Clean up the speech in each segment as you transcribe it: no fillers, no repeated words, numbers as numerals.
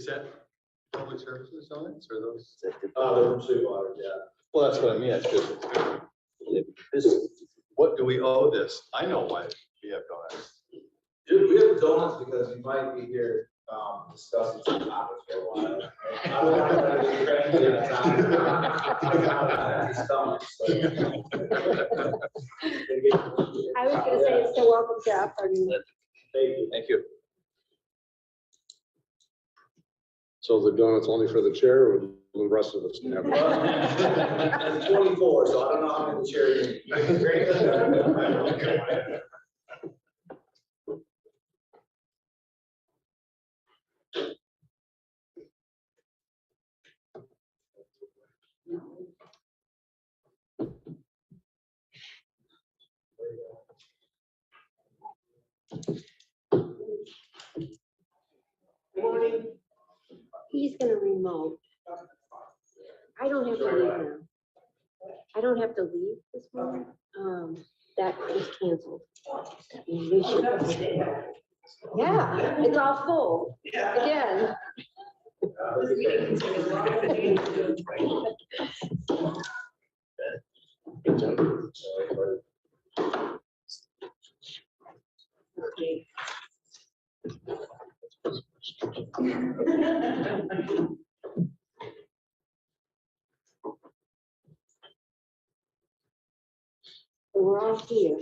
that public services zones or those? They're from Wastewater, yeah. Well, that's what I mean. That's good. What do we owe this? I know why we have donuts. Dude, we have donuts because you might be here discussing some topics for a while. I don't want to be cranky in a time. I got an empty stomach, so. I was gonna say, it's still welcome to up. Thank you. Thank you. So the donuts only for the chair or the rest of us? Can have it? It's 24, so I don't know how many chairs. You can drink it. Good morning. He's gonna remote. I don't have to leave now. I don't have to leave this morning. That is canceled. We should- Yeah, it's all full again. So we're all here.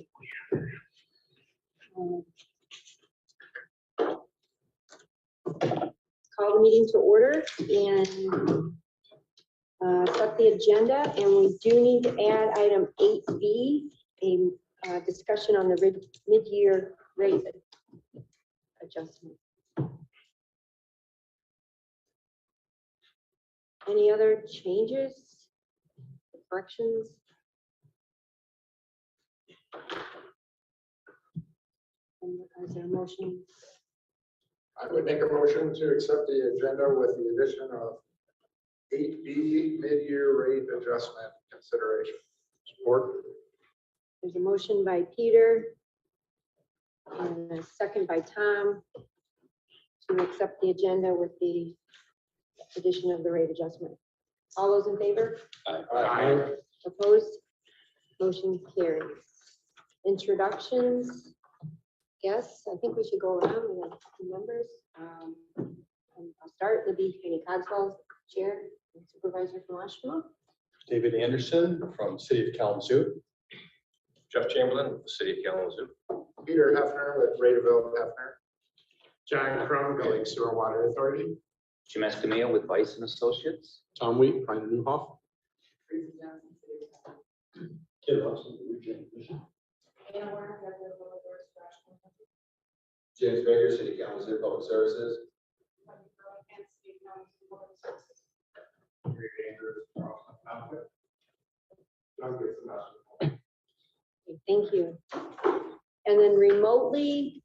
Call the meeting to order and set the agenda, and we do need to add item 8B, a discussion on the mid-year rate adjustment. Any other changes, corrections? Is there a motion? I would make a motion to accept the agenda with the addition of 8B mid-year rate adjustment consideration. Support. There's a motion by Peter and a second by Tom to accept the agenda with the addition of the rate adjustment. All those in favor? Aye. Opposed? Motion carries. Introductions. Yes, I think we should go around with the members. I'll start with the Penny Cogswell, Chair and Supervisor from Washington. David Anderson from City of Kalamazoo. Jeff Chamberlain with the City of Kalamazoo. Peter Hefner with Radeville Hefner. John Crum, Lake Sewer Water Authority. Jim Escamilla with Vice and Associates. Tom Wheat, Pine Newhoff. Kim Russell, Regional Commission. James Baker, City Council, Public Services. Okay, thank you. And then remotely,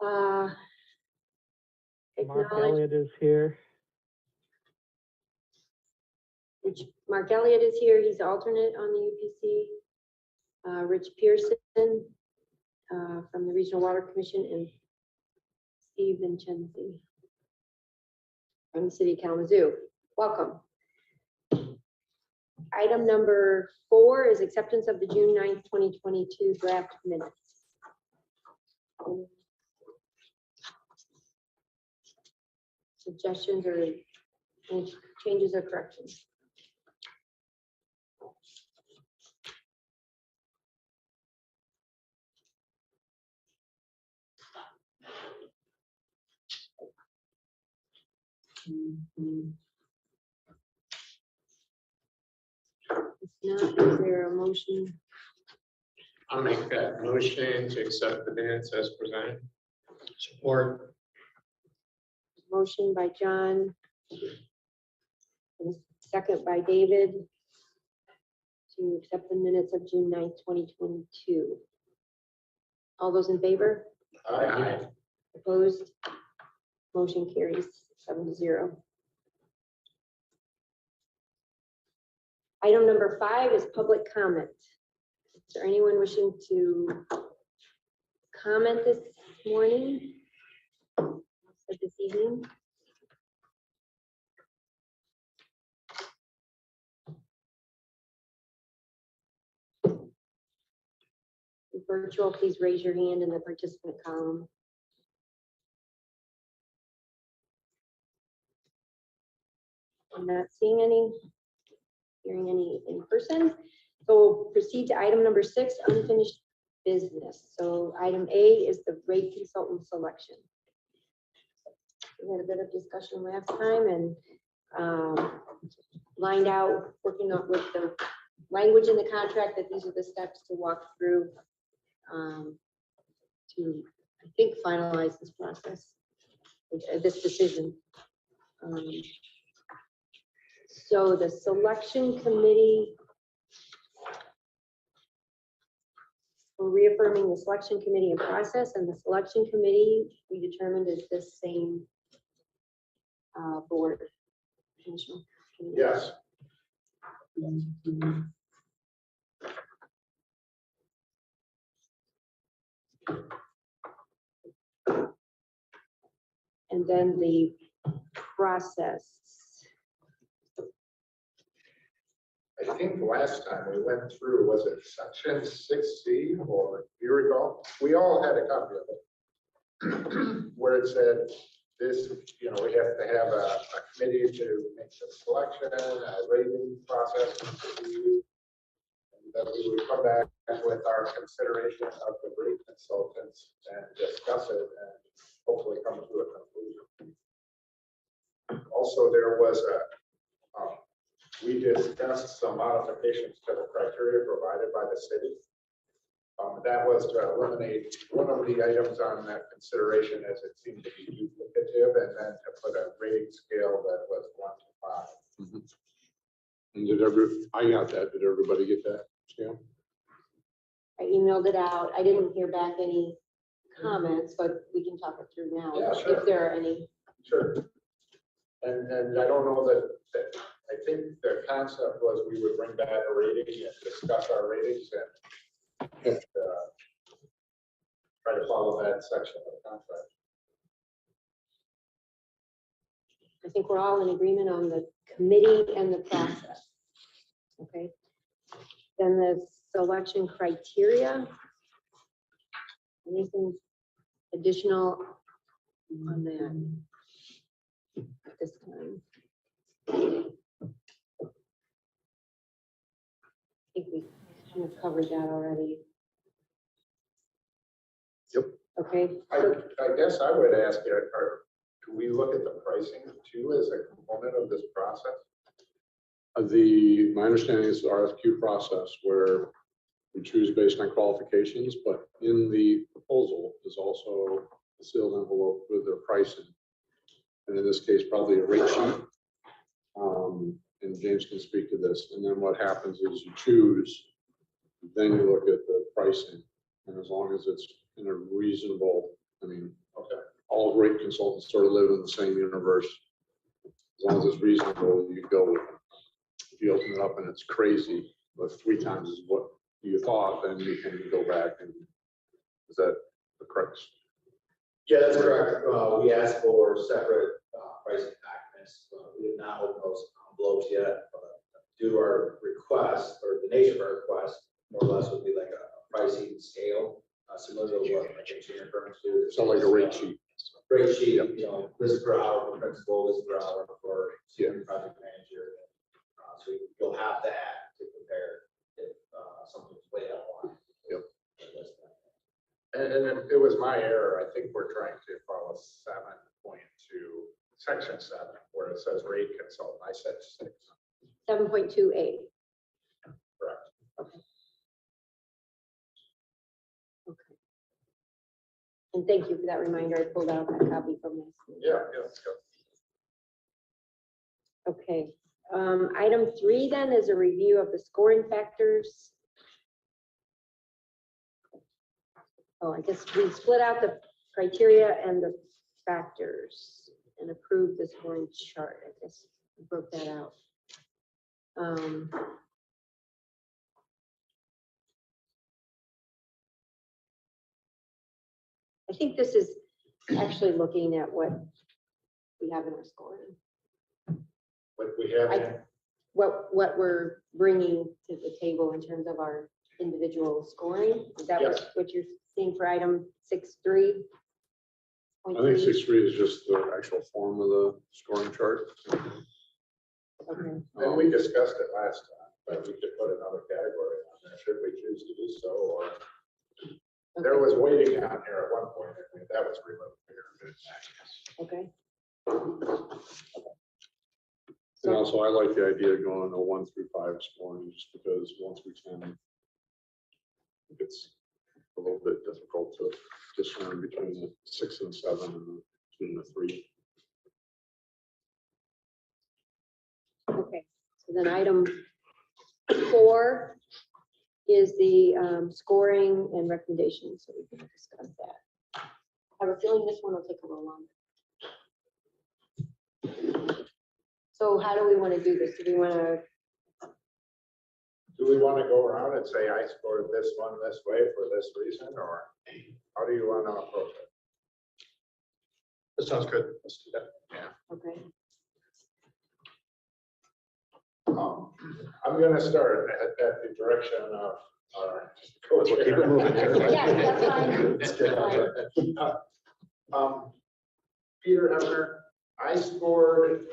Mark acknowledge, Elliott is here. which Mark Elliott is here. He's alternate on the UPC. Rich Pearson from the Regional Water Commission, and Steve Vincenzi from the City of Kalamazoo. Welcome. Item number 4 is acceptance of the June 9th, 2022 draft minutes. Suggestions or any changes or corrections? If not, is there a motion? I'll make that motion to accept the minutes as presented. Support. Motion by John. And second by David to accept the minutes of June 9th, 2022. All those in favor? Aye. Opposed? Motion carries 7-0. Item number 5 is public comment. Is there anyone wishing to comment this morning? Or this evening? virtual, please raise your hand in the participant column. I'm not seeing any, hearing any in person. So we'll proceed to item number 6, unfinished business. So item A is the rate consultant selection. We had a bit of discussion last time and lined out, working up with the language in the contract that these are the steps to walk through to, I think, finalize this process, this decision. So the selection committee, we're reaffirming the selection committee in process, and the selection committee we determined is this same board. Commissioner. Yes. And then the process. I think last time we went through, was it section 6C, or do you recall? We all had a copy of it. Where it said this, we have to have a committee to make the selection, a rating process. And that we would come back with our consideration of the rate consultants and discuss it and hopefully come to a conclusion. Also, there was we discussed some modifications to the criteria provided by the city. That was to eliminate one of the items on that consideration as it seemed to be duplicative, and then to put a rating scale that was 1 to 5. And I got that. Did everybody get that? Yeah. I emailed it out. I didn't hear back any comments, but we can talk it through now Yeah, sure. if there are any. Sure. And I don't know that I think the concept was we would bring back a rating and discuss our ratings and try to follow that section of the contract. I think we're all in agreement on the committee and the process. Okay. Then the selection criteria. Anything additional on that at this time? I think we kind of covered that already. Yep. Okay. I guess I would ask you, do we look at the pricing too as a component of this process? My understanding is the RFQ process where we choose based on qualifications, but in the proposal is also a sealed envelope with their pricing. And in this case, probably a rate sheet. And James can speak to this. And then what happens is you choose, then you look at the pricing. And as long as it's in a reasonable, okay, all rate consultants sort of live in the same universe. As long as it's reasonable, you go with it. If you open it up and it's crazy, but 3 times is what you thought, then you can go back and, is that the correct? Yeah, that's correct. We asked for separate pricing documents. We have not opened those envelopes yet, but due to our request, or the nature of our request, more or less would be like a pricing scale, similar to what I think you're referring to. Sound like a rate sheet. Rate sheet, Yep. This per hour for principal, this per hour for senior project manager. So you'll have that to compare if something's way out of line. Yep. And it was my error. I think we're trying to follow 7.2, section 7, where it says rate consultant. I said 6. 7.28. Correct. Okay. Okay. And thank you for that reminder. I pulled out that copy from this. Yeah, let's go. Okay. Item 3 then is a review of the scoring factors. Oh, I guess we split out the criteria and the factors and approved the scoring chart. I guess we broke that out. I think this is actually looking at what we have in our scoring. What we have, What we're bringing to the table in terms of our individual scoring? Is that Yes. what you're seeing for item 6.3? I think 6.3 is just the actual form of the scoring chart. Okay, And we discussed it last time, but we could put another category on there, should we choose to do so, or there was waiting on here at one point, and that was removed here. okay. And also, I like the idea of going a 1 through 5 scoring, just because 1 through 10, it's a little bit difficult to discern between the 6 and 7 and between the 3. Okay, so then item 4 is the scoring and recommendations, so we can discuss that. I have a feeling this one will take a little longer. So how do we want to do this? Do we want to, Do we want to go around and say, I scored this one this way for this reason, or how do you want to approach it? That sounds good. Let's do that. okay, I'm gonna start at the direction of our coach. We'll keep it moving here. yeah, that's fine. Let's get on to it. Peter Hefner, I scored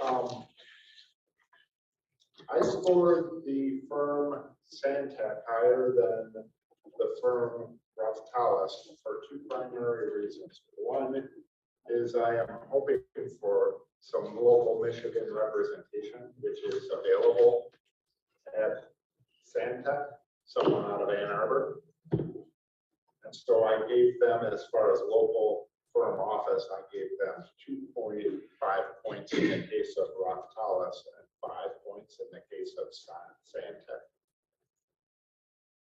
the firm Santec higher than the firm Raftalis for 2 primary reasons. One is I am hoping for some local Michigan representation, which is available at Santec, someone out of Ann Arbor. And so I gave them, as far as local firm office, I gave them 2.5 points in the case of Raftalis and 5 points in the case of Santec.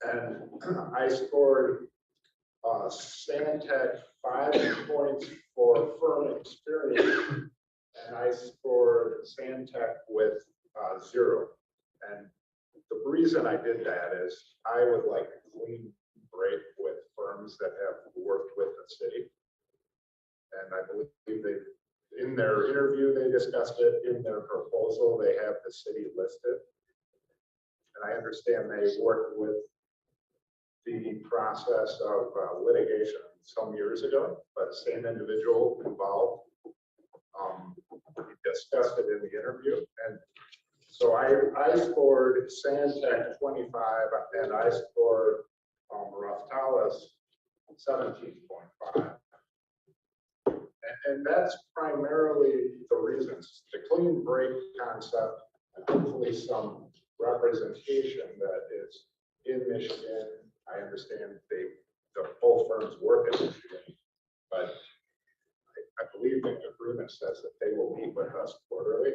And I scored Santec 5 points for firm experience, and I scored Santec with 0. And the reason I did that is I would like a clean break with firms that have worked with the city. And I believe they, in their interview, they discussed it. In their proposal, they have the city listed. And I understand they worked with the process of litigation some years ago, but same individual involved. We discussed it in the interview, and so I scored Santec 25, and I scored Raftalis 17.5. And that's primarily the reasons. The clean break concept, and hopefully some representation that is in Michigan. I understand both firms work in Michigan, but I believe the agreement says that they will meet with us quarterly.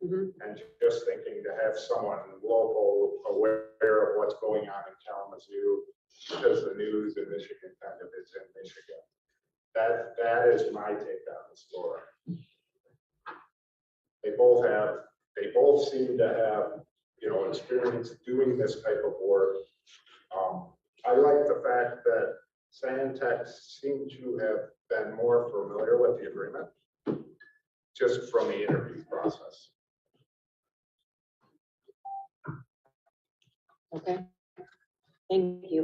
And just thinking to have someone local aware of what's going on in Kalamazoo, because the news in Michigan kind of is in Michigan. That is my take on the score. They both seem to have, experience doing this type of work. I like the fact that Santec seem to have been more familiar with the agreement, just from the interview process. Okay, thank you.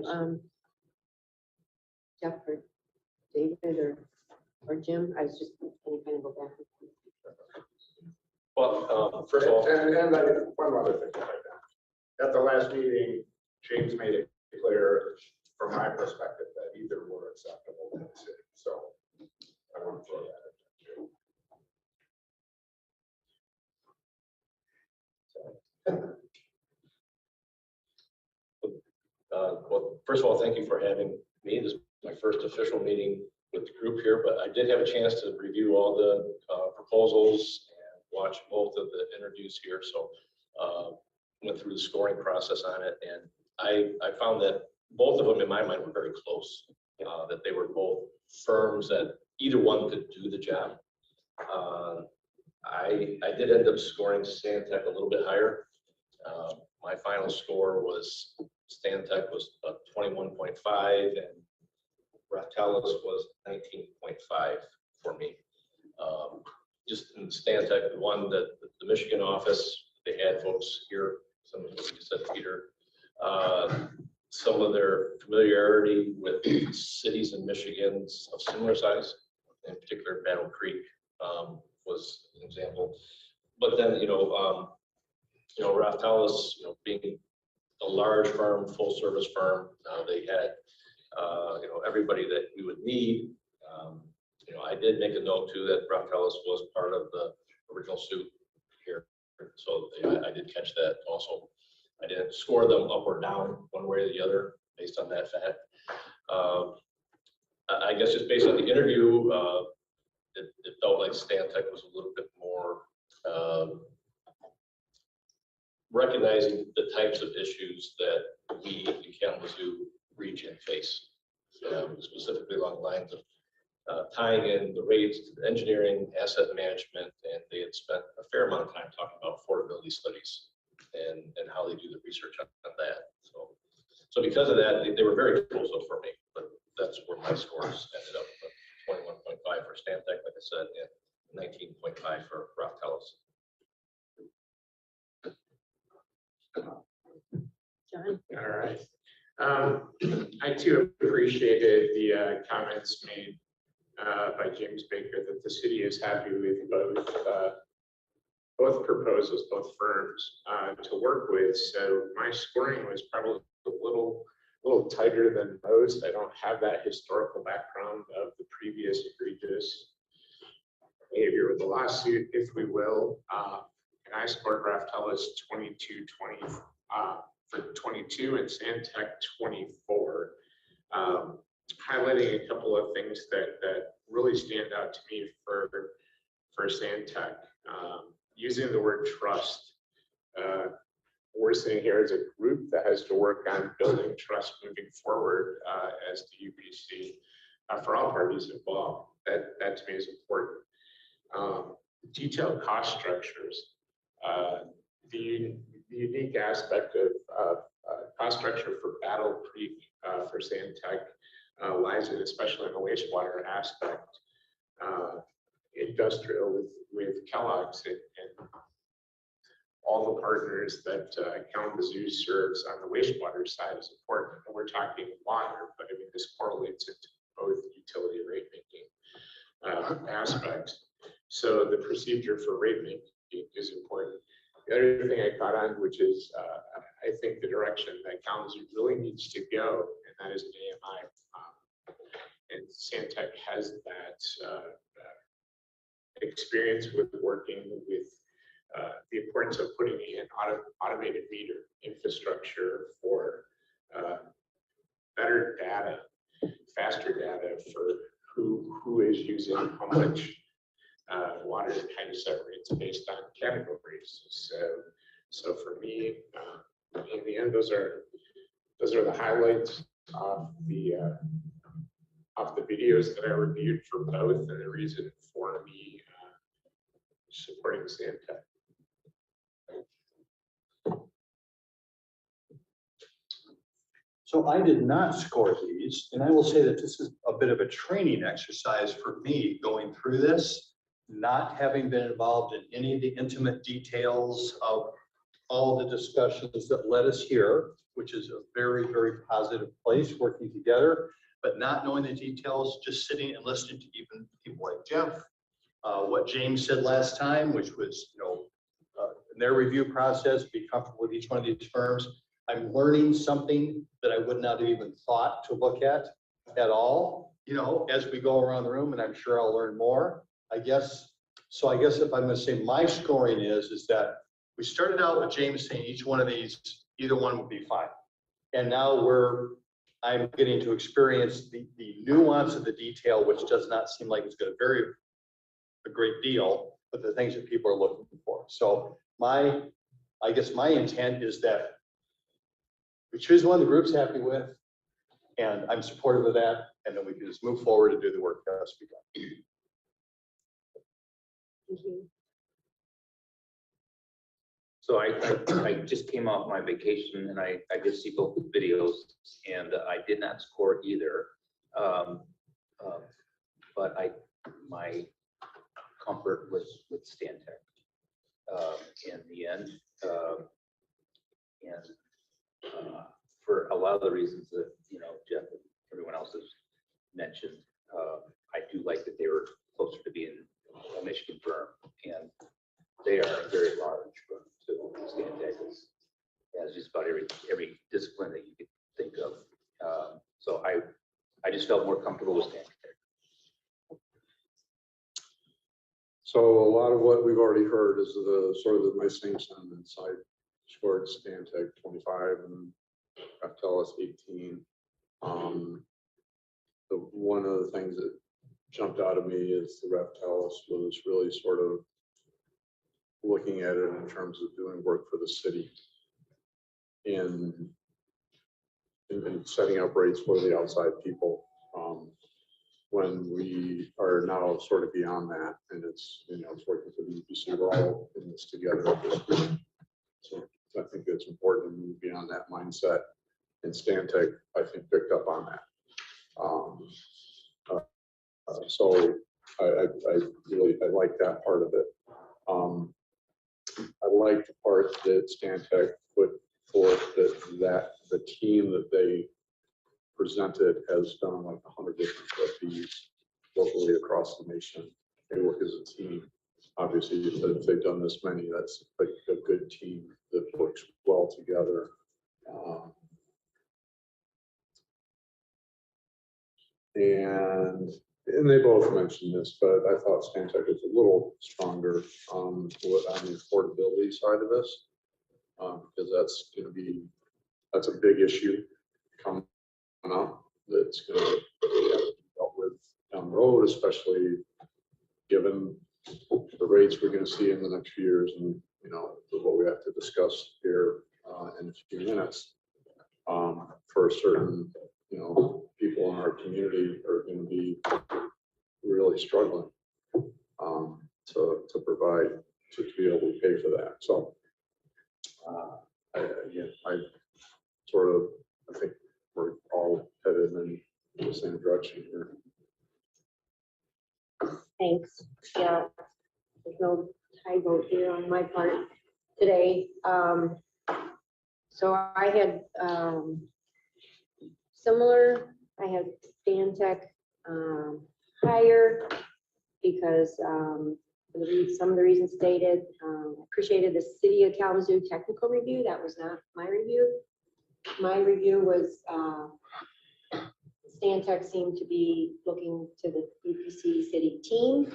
Jeff or David or Jim, I was just gonna kind of go back. Well, first of all, And one other thing like that. At the last meeting, James made it clear, from my perspective, that either were acceptable to the city. So I want to throw that in well, first of all, thank you for having me. This is my first official meeting with the group here, but I did have a chance to review all the proposals and watch both of the interviews here. So went through the scoring process on it, and I found that both of them in my mind were very close, that they were both firms that either one could do the job. I did end up scoring Santec a little bit higher. My final score was Santec was 21.5 and Raftalis was 19.5 for me. Just in Santec, the one that the Michigan office, they had folks here, some of you said Peter, some some of their familiarity with cities in Michigan of similar size, in particular Battle Creek was an example. But then, Raftelis, being a large firm, full service firm, they had, everybody that we would need. I did make a note too that Raftelis was part of the original suit here. So I did catch that also. I didn't score them up or down one way or the other based on that fact. I guess just based on the interview, it felt like Stantec was a little bit more recognizing the types of issues that we in Kalamazoo region face, specifically along the lines of tying in the rates to the engineering, asset management, and they had spent a fair amount of time talking about affordability studies and how they do the research on that. So because of that, they were very close up for me, but that's where my scores ended up. 21.5 for Stantec, like I said, and 19.5 for Raftelis. John? All right. I too appreciated the comments made by James Baker that the city is happy with both proposals, both firms to work with. So my scoring was probably a little tighter than most. I don't have that historical background of the previous egregious behavior with the lawsuit, if we will. And I scored Raftelis 22-20 for 22 and Stantec 24. Highlighting a couple of things that really stand out to me for Stantec. Using the word trust. We're sitting here as a group that has to work on building trust moving forward as the UBC for all parties involved. That to me is important. Detailed cost structures. The unique aspect of cost structure for Battle Creek for Stantec lies in, especially in the wastewater aspect, industrial with Kellogg's and all the partners that Kalamazoo serves on the wastewater side is important. And we're talking water, but I mean, this correlates into both utility rate making aspects. So the procedure for rate making is important. The other thing I caught on, which is I think the direction that Kalamazoo really needs to go, and that is an AMI. And Stantec has that experience with working with the importance of putting in automated meter infrastructure for better data, faster data for who is using how much water and how to set rates based on categories. So for me, in the end, those are the highlights of the videos that I reviewed for both, and the reason for me supporting Stantec. So I did not score these, and I will say that this is a bit of a training exercise for me going through this, not having been involved in any of the intimate details of all the discussions that led us here, which is a very, very positive place working together, but not knowing the details, just sitting and listening to even people like Jeff, what James said last time, which was, in their review process, be comfortable with each one of these firms. I'm learning something that I would not have even thought to look at all, as we go around the room, and I'm sure I'll learn more, I guess. So I guess if I'm gonna say my scoring is that we started out with James saying each one of these, either one would be fine. And now I'm getting to experience the nuance of the detail, which does not seem like it's gonna vary a great deal, but the things that people are looking for. So I guess my intent is that we choose one the group's happy with, and I'm supportive of that, and then we can just move forward and do the work that has to be done. Thank you. So I just came off my vacation and I did see both videos, and I did not score either. But my comfort was with Stantec in the end. And for a lot of the reasons that, you know, Jeff and everyone else has mentioned. I do like that they were closer to being a Michigan firm, and they are very large firm too. Stantec has just about every discipline that you could think of. So I just felt more comfortable with Stantec. So a lot of what we've already heard is the sort of my same sentiments. I scored Stantec 25 and Raftellus 18. One of the things that jumped out of me is the Raftellus was really sort of looking at it in terms of doing work for the city and setting up rates for the outside people. When we are now sort of beyond that, and it's, you know, it's working for the UPC, we're all in this together. So I think it's important to move beyond that mindset, and Stantec, I think, picked up on that. So I really like that part of it. I like the part that Stantec put forth that the team that they presented has done like 100 different RFPs locally across the nation. They work as a team. Obviously, if they've done this many, that's like a good team that works well together. And they both mentioned this, but I thought Stantec is a little stronger on the affordability side of this, because that's going to be, that's a big issue coming up that's going to be dealt with down the road, especially given the rates we're going to see in the next few years, and you know what we have to discuss here in a few minutes. For certain, you know, people in our community are going to be really struggling to provide, to be able to pay for that. So I sort of, I think we're all headed in the same direction here. Thanks. Yeah, there's no tie vote here on my part today. So I had similar, I had Stantec higher because some of the reasons stated. Appreciated the City of Kalamazoo technical review. That was not my review. My review was Stantec seemed to be looking to the UPC city team.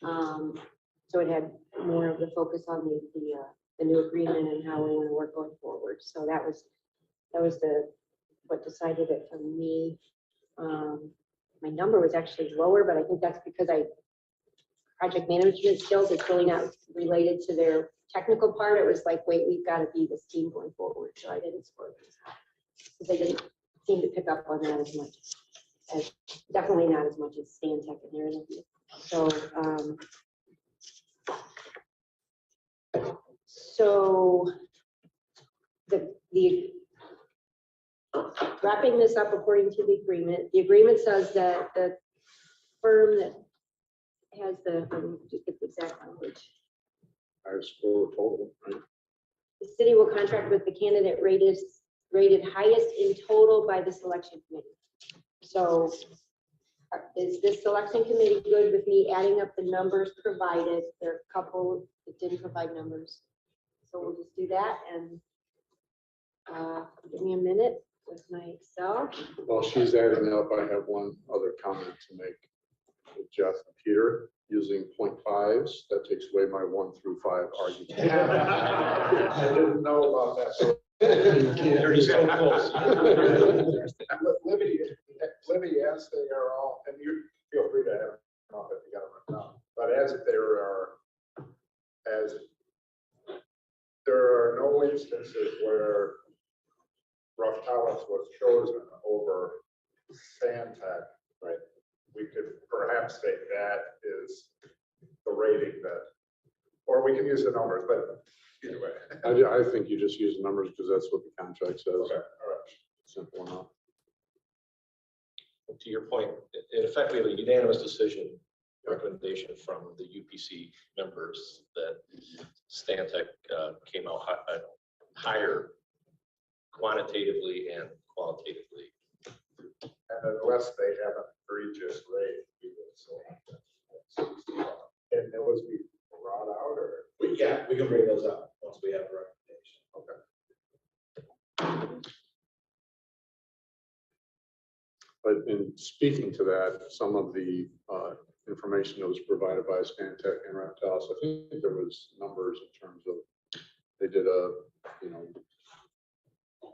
So it had more of the focus on the new agreement and how we want to work going forward. So that was what decided it for me. My number was actually lower, but I think that's because project management skills, it's really not related to their technical part. It was like, wait, we've got to be this team going forward. So I didn't score this because they didn't seem to pick up on that as much as, definitely not as much as Stantec in their interview. So the wrapping this up according to the agreement says that the firm that has just get the exact language. I score total, right? The city will contract with the candidate rated highest in total by the selection committee. So is this selection committee good with me adding up the numbers provided? There are a couple that didn't provide numbers. So we'll just do that and give me a minute with my Excel. While she's adding up, I have one other comment to make with Jeff and Peter using 0.5s. That takes away my 1 through 5 argument. I didn't know about that. They're so close. Libby, as they are all, and you feel free to have them off if you got them written down, but as there are no instances where Raftellus was chosen over Stantec, right? We could perhaps say that is the rating that, or we can use the numbers, but either way. I think you just use numbers because that's what the contract says. Okay, all right. Simple enough. To your point, it effectively a unanimous decision recommendation from the UPC members that Stantec came out higher quantitatively and qualitatively. And unless they have an egregious rate, so. And those be brought out or? We can bring those up once we have a recommendation. Okay. But in speaking to that, some of the information that was provided by Stantec and Raptals, I think there was numbers in terms of, they did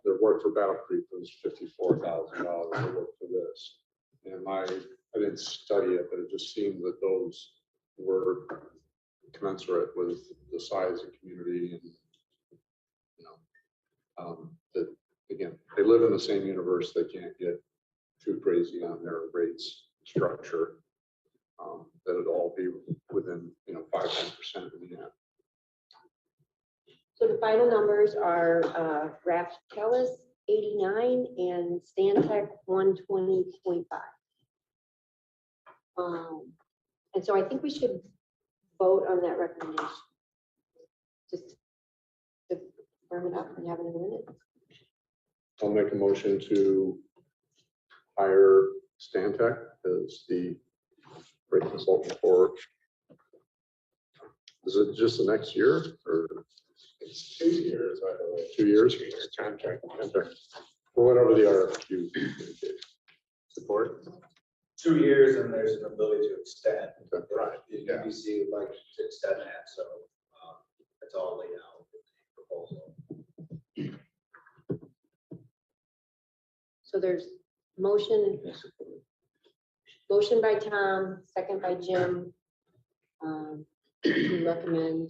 their work for Battle Creek was $54,000. Their work for this. And I didn't study it, but it just seemed that those were commensurate with the size of community and, that, again, they live in the same universe. They can't get too crazy on their rates structure. That it'd all be within, 5-10% of the net. So the final numbers are Raftellus 89 and Stantec 120.5. And so I think we should vote on that recommendation. Just to firm it up and have it in a minute. I'll make a motion to hire Stantec as the rate consultant for, is it just the next year or It's 2 years, I don't know. 2 years? 2 years contract. Or whatever the RFQ indicates. Support. 2 years and there's an ability to extend. Okay. Right. The UBC would like to extend that, so it's all laid out in the proposal. So there's motion by Tom, second by Jim. To recommend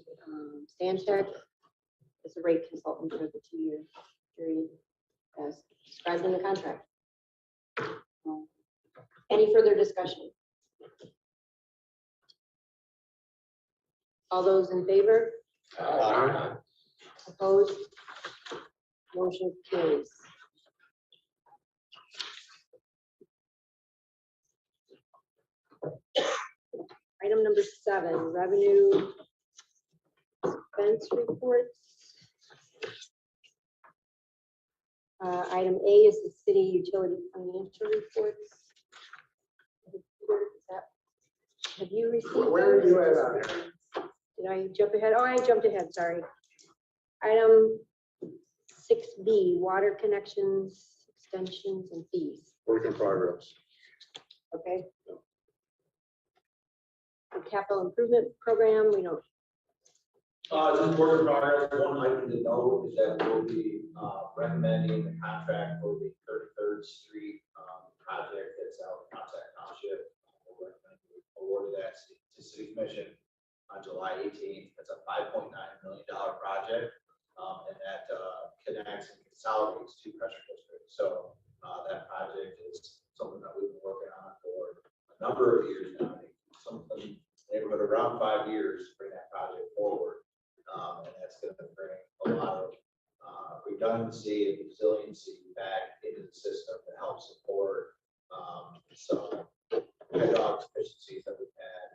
Stantec as a rate consultant for the 2-year period as described in the contract. Any further discussion? All those in favor? Opposed? Motion carries. Item number 7, revenue expense reports. Item A is the city utility financial reports. Have you received Where are those? you at on there? Did I jump ahead? Oh, I jumped ahead, sorry. Item 6B, water connections, extensions, and fees. Work in progress. Okay. The capital improvement program, we don't. Just work in progress. One item to note is that we'll be recommending the contract for the 33rd Street project that's out in Contact Township. We'll recommend we award that to City Commission on July 18th. That's a $5.9 million project, and that connects and consolidates 2 pressure districts. So that project is something that we've been working on for a number of years now. I think something in the neighborhood around 5 years to bring that project forward. And that's going to bring a lot of redundancy and resiliency back into the system to help support some hydraulic efficiencies that we've had,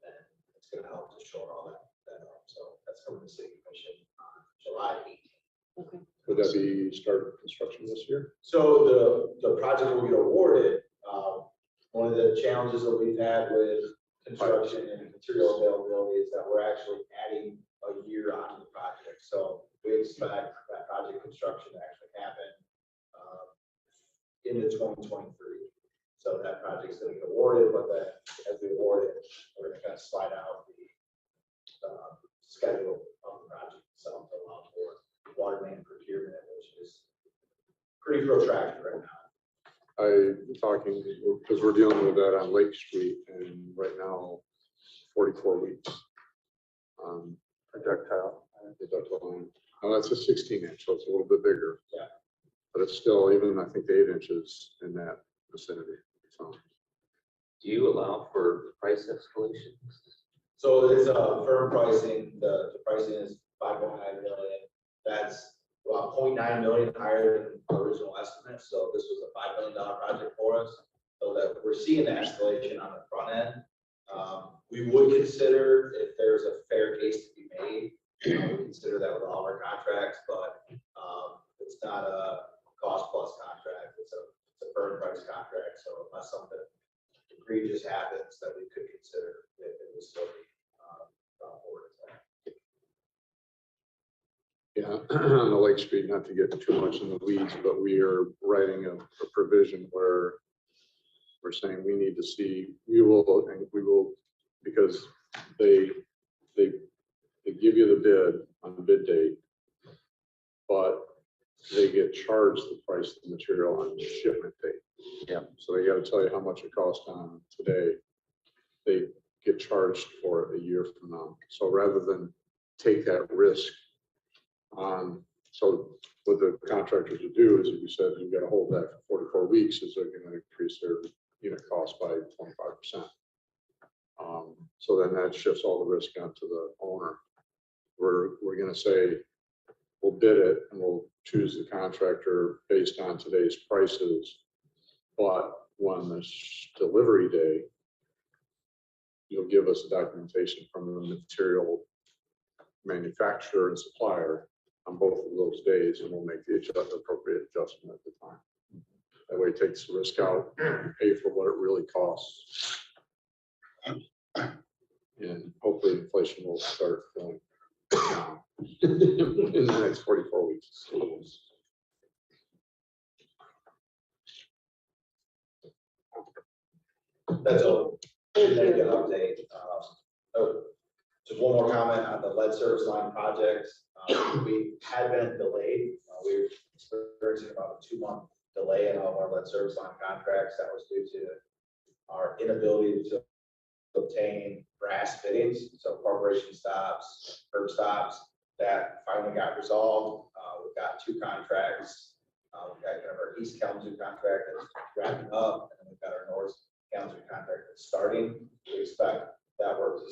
and it's going to help to shore all that up. So that's coming to City Commission on July 18th. Okay. Would that be start construction this year? So the project will get awarded. One of the challenges that we've had with construction and material availability is that we're actually adding a year onto the project. So we expect that project construction to actually happen into 2023. So that project's going to get awarded, but then as we award it, we're going to kind of slide out the schedule of the project itself to allow for water main procurement, which is pretty protracted right now. Talking, because we're dealing with that on Lake Street, and right now, 44 weeks. Projectile. Now that's a 16-inch, so it's a little bit bigger. Yeah. But it's still, even I think the 8 inches in that vicinity. So. Do you allow for price escalations? So there's a firm pricing. The pricing is $5.9 million. That's about $0.9 million higher than the original estimate. So this was a $5 million project for us. So that we're seeing the escalation on the front end. We would consider if there's a fair case to be made. We consider that with all our contracts, but it's It's not a cost plus contract, it's a firm price contract, so unless something egregious happens, that we could consider it would still be brought forward. Yeah, on the Lake Street, not to get too much in the weeds, but we are writing a provision where we're saying we need to see, we will, because they give you the bid on the bid date, but they get charged the price of the material on shipment date. Yeah. So they gotta tell you how much it costs on today. They get charged for it a year from now. So rather than take that risk on, so what the contractors would do is, if you said you've got to hold that for 44 weeks, is they're gonna increase their unit cost by 25%. So then that shifts all the risk onto the owner. We're gonna say, we'll bid it and we'll choose the contractor based on today's prices. But when the delivery day, you'll give us documentation from the material manufacturer and supplier on both of those days, and we'll make the appropriate adjustment at the time. That way it takes the risk out, pay for what it really costs. And hopefully inflation will start going down in the next 44 weeks. That's all. Should make an update. Just one more comment on the lead service line project. We had been delayed. We were experiencing about a 2-month delay in all of our lead service line contracts. That was due to our inability to obtain brass fittings, so corporation stops, curb stops. That finally got resolved. We've got 2 contracts. We've got kind of our East Kalamazoo contract that's wrapping up, and then we've got our North Kalamazoo contract that's starting. We expect that work to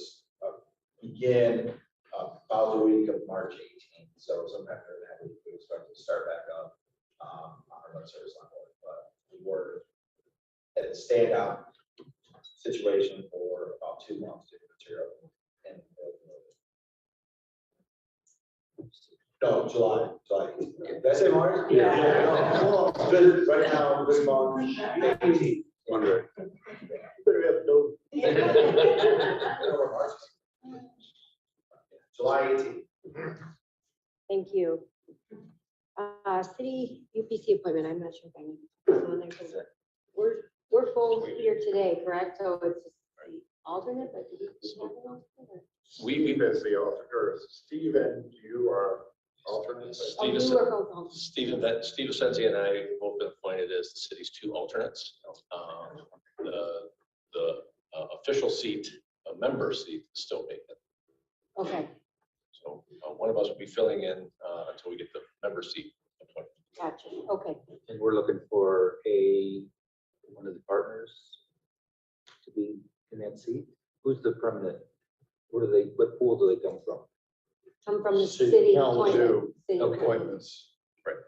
begin about the week of March 18th. So sometime during that week, we expect to start back up on our lead service line work. But we were at a standout situation for about 2 months to material. And no, July. Did I say March? Yeah. No, good. Right now, this month, 18th. Wondering. Better have no. March. July 18th. Thank you. City UPC appointment, I'm not sure if I need to put on there, 'cause we're full here today, correct? So it's just the alternate, but do we have an alternate? Steve is the alternate, or Steve and you are alternates. Oh, you are both alternates. Steve Asensi and I have both been appointed as the city's 2 alternates. The official seat, a member seat, is still vacant. Okay, So one of us will be filling in until we get the member seat appointed. gotcha, okay. And we're looking for one of the partners to be in that seat. Who's the permanent? What pool do they come from? Come from the City city Kalamazoo appointment. City appointments. Right.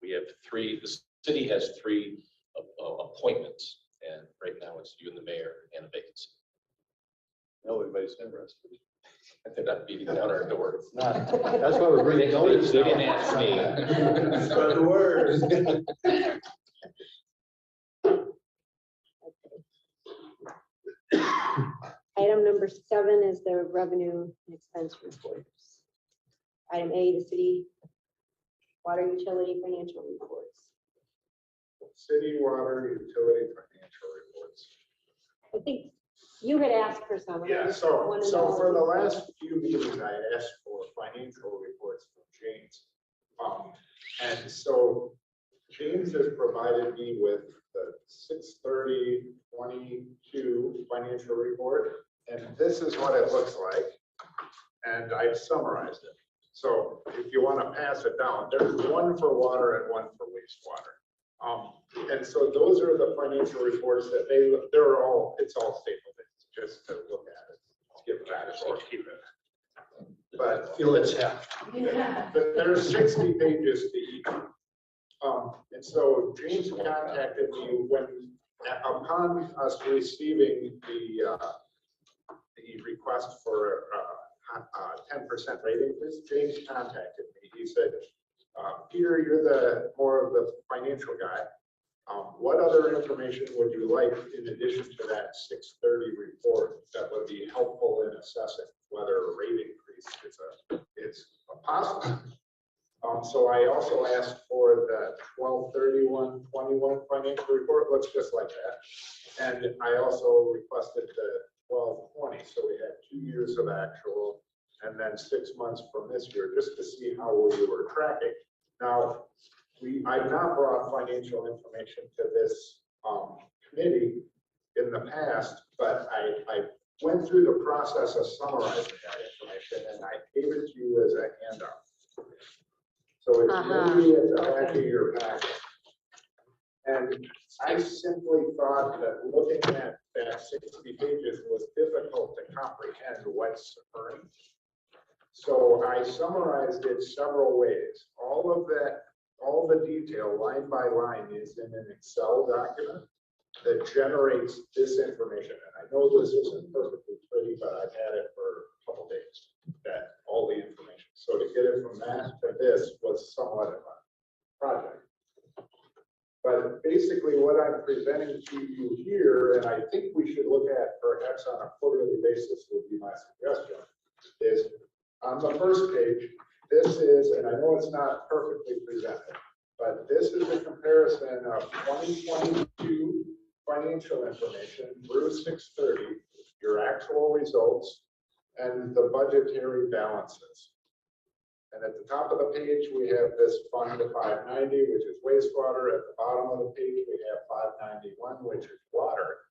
We have 3, the city has 3 appointments, and right now it's you and the mayor and a vacancy. Nobody's interested. They're not beating down our door. It's not. That's why we're bringing notice. They didn't ask me. Spread the word. Item number 7 is the revenue and expense reports. Item A, the city water utility financial reports. City water utility financial reports. I think you had asked for some. and I Yeah, just so wanna know for the if- last few meetings, I asked for financial reports from James. And so James has provided me with the 6/30/22 financial report, and this is what it looks like. And I've summarized it. So if you want to pass it down, there's one for water and one for wastewater. And so those are the financial reports that it's all stapled, just to look at it, give that or keep it. But Feel it's half. there's 60 pages to each. And so James contacted me upon us receiving the request for 10% rate increase. James contacted me he said, Peter, you're the more of the financial guy. What other information would you like in addition to that 630 report that would be helpful in assessing whether a rate increase is a possible? So I also asked for the 12/31/21 financial report, looks just like that. And I also requested the 12/20, so we had 2 years of actual and then 6 months from this year, just to see how we were tracking. Now, I've not brought financial information to this committee in the past, but I went through the process of summarizing that information and I gave it to you as a handout. So it's maybe at the back of your packet. And I simply thought that looking at that 60 pages was difficult to comprehend what's occurring. So I summarized it several ways. All the detail line by line is in an Excel document that generates this information. And I know this isn't perfectly pretty, but I've had it for a couple days, all the information. So to get it from that to this was somewhat of a project. But basically what I'm presenting to you here, and I think we should look at perhaps on a quarterly basis would be my suggestion, is on the first page, this is, and I know it's not perfectly presented, but this is a comparison of 2022 financial information through 6/30, your actual results, and the budgetary balances. And at the top of the page, we have this fund of 590, which is wastewater. At the bottom of the page, we have 591, which is water.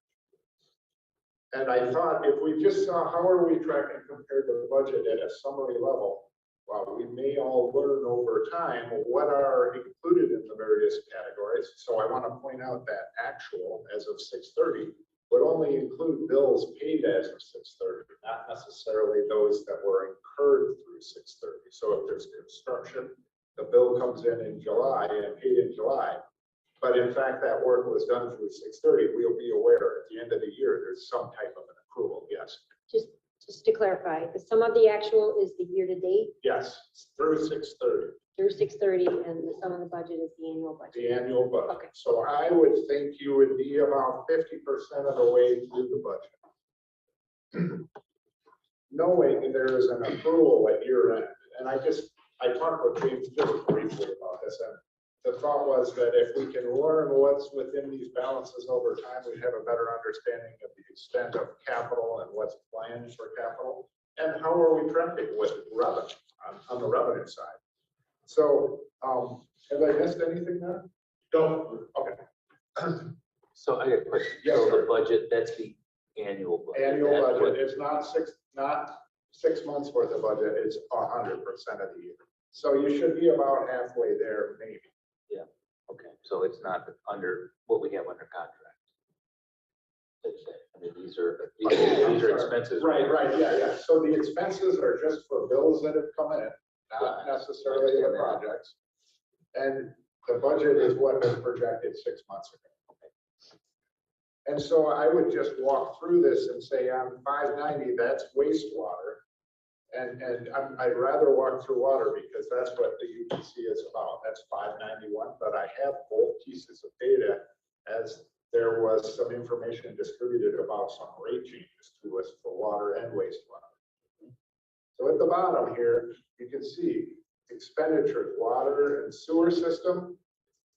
And I thought if we just saw how are we tracking compared to the budget at a summary level, well, we may all learn over time what are included in the various categories. So I want to point out that actual as of 6/30 would only include bills paid as of 6/30, not necessarily those that were incurred through 6/30. So if there's construction, the bill comes in July and paid in July. But in fact, that work was done through 6/30. We'll be aware at the end of the year, there's some type of an accrual, yes. Just to clarify, the sum of the actual is the year-to-date Yes, through 6/30, through 6/30, and the sum of the budget is the annual budget. the annual budget. Okay. So I would think you would be about 50% of the way through the budget. Knowing there is an accrual at year end, and I talked with James just briefly about this, and the thought was that if we can learn what's within these balances over time, we have a better understanding of the extent of capital and what's planned for capital, and how are we tracking with revenue on the revenue side. So, have I missed anything there? No. Okay. So I got a question. Yes, So sir. the budget, that's the annual budget. Annual That's budget, what- it's not 6 months worth of budget, it's 100% of the year. So you should be about halfway there, maybe. Okay, so it's not under what we have under contract. I mean, these are expenses. Right, yeah. So the expenses are just for bills that have come in, not necessarily the projects. And the budget is what was projected 6 months ago. And so I would just walk through this and say on 590, that's wastewater. And I'd rather walk through water because that's what the UTC is about. That's 591, but I have both pieces of data as there was some information distributed about some rate changes to us for water and wastewater. So at the bottom here, you can see expenditures, water and sewer system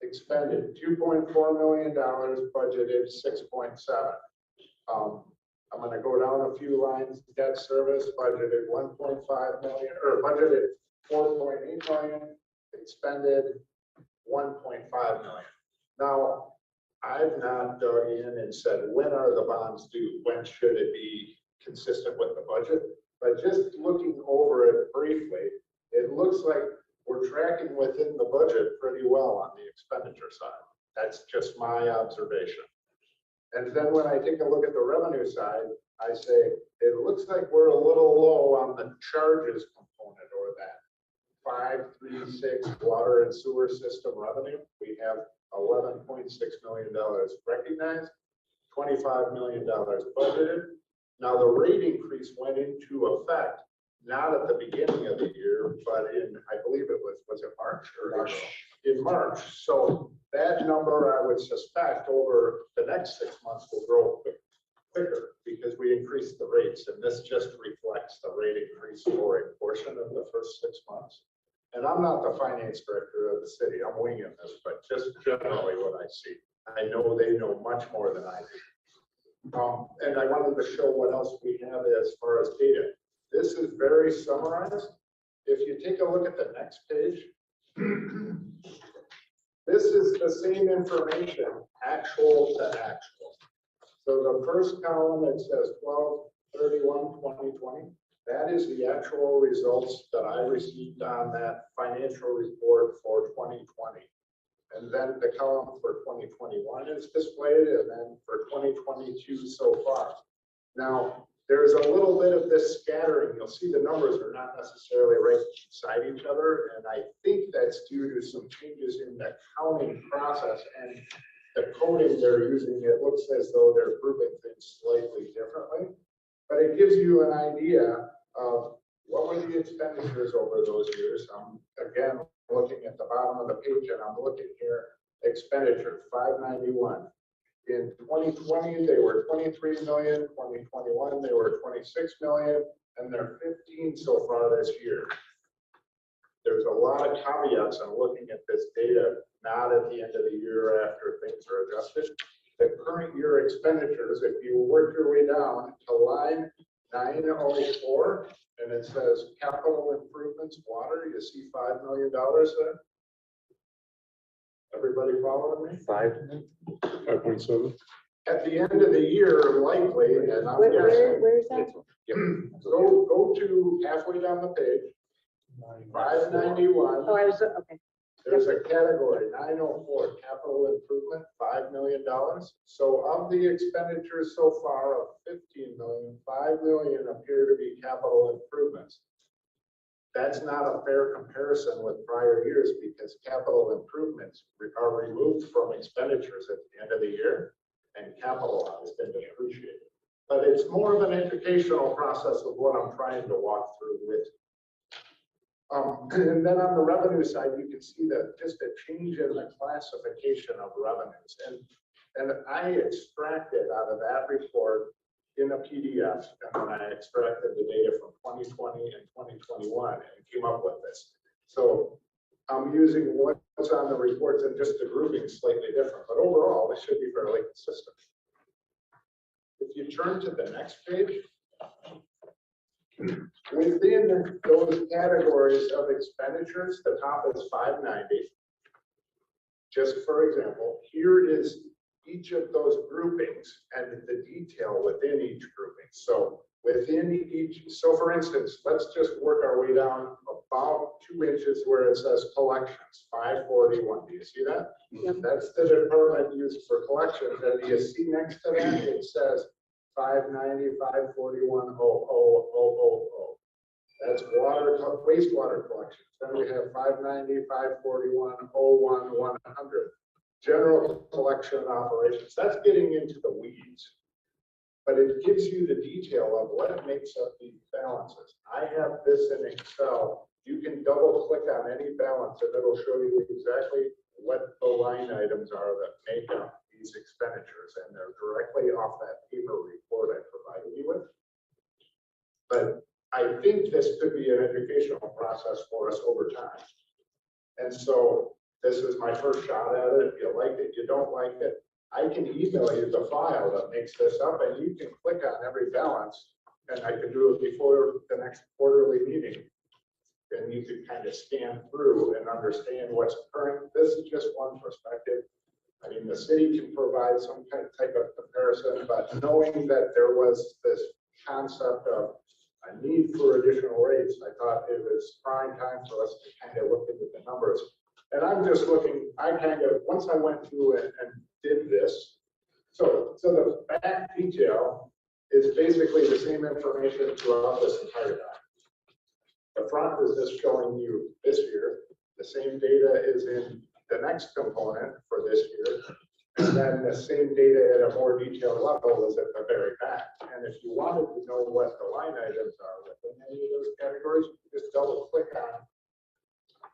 expended $2.4 million, budgeted 6.7. I'm going to go down a few lines. Debt service budgeted 1.5 million, or budgeted 4.8 million, expended 1.5 million. Now, I've not dug in and said, when are the bonds due? When should it be consistent with the budget? But just looking over it briefly, it looks like we're tracking within the budget pretty well on the expenditure side. That's just my observation. And then when I take a look at the revenue side, I say, it looks like we're a little low on the charges component, or that 536 water and sewer system revenue. We have $11.6 million recognized, $25 million budgeted. Now the rate increase went into effect not at the beginning of the year, but I believe it was it March or April? In March. So that number, I would suspect, over the next 6 months will grow quicker because we increased the rates, and this just reflects the rate increase for a portion of the first 6 months. And I'm not the finance director of the city, I'm winging this, but just generally what I see. I know they know much more than I do. And I wanted to show what else we have as far as data. This is very summarized. If you take a look at the next page, this is the same information, actual to actual. So the first column, it says 12/31/2020. That is the actual results that I received on that financial report for 2020. And then the column for 2021 is displayed, and then for 2022 so far. Now, there's a little bit of this scattering. You'll see the numbers are not necessarily right beside each other, and I think that's due to some changes in the counting process and the coding they're using. It looks as though they're grouping things slightly differently, but it gives you an idea of what were the expenditures over those years. I'm again looking at the bottom of the page, and I'm looking here, expenditure 591. In 2020, they were 23 million, 2021, they were 26 million, and they're 15 so far this year. There's a lot of caveats on looking at this data, not at the end of the year after things are adjusted. The current year expenditures, if you work your way down to line 904, and it says capital improvements, water, you see $5 million there. Everybody following me? 5.7. At the end of the year, likely, and I'm guessing. Where is that? Go to halfway down the page, 591. Oh, I was, okay. There's a category, 904, capital improvement, $5 million. So of the expenditures so far of 15 million, 5 million appear to be capital improvements. That's not a fair comparison with prior years because capital improvements are removed from expenditures at the end of the year and capitalized and depreciated. But it's more of an educational process of what I'm trying to walk through with. And then on the revenue side, you can see that just a change in the classification of revenues. And I extracted out of that report in a PDF, and then I extracted the data from 2020 and 2021 and came up with this. So I'm using what's on the reports and just the grouping slightly different, but overall, it should be fairly consistent. If you turn to the next page, within those categories of expenditures, the top is 590. Just for example, here is each of those groupings and the detail within each grouping. So within each, so for instance, let's just work our way down about 2 inches where it says collections, 541. Do you see that? Yep. That's the department used for collections. And do you see next to that, it says 590, 541, 000. That's wastewater collections. Then we have 590, 541, 01, 100. General collection operations. That's getting into the weeds, but it gives you the detail of what makes up these balances. I have this in Excel. You can double click on any balance and it'll show you exactly what the line items are that make up these expenditures, and they're directly off that paper report I provided you with. But I think this could be an educational process for us over time. And so this is my first shot at it. If you like it, you don't like it, I can email you the file that makes this up, and you can click on every balance, and I can do it before the next quarterly meeting. And you can kind of scan through and understand what's current. This is just one perspective. I mean, the city can provide some kind of type of comparison, but knowing that there was this concept of a need for additional rates, I thought it was prime time for us to kind of look into the numbers. And I'm just looking, I kind of, once I went through it and did this, so the back detail is basically the same information throughout this entire document. The front is just showing you this year. The same data is in the next component for this year. And then the same data at a more detailed level is at the very back. And if you wanted to know what the line items are within any of those categories, you just double click on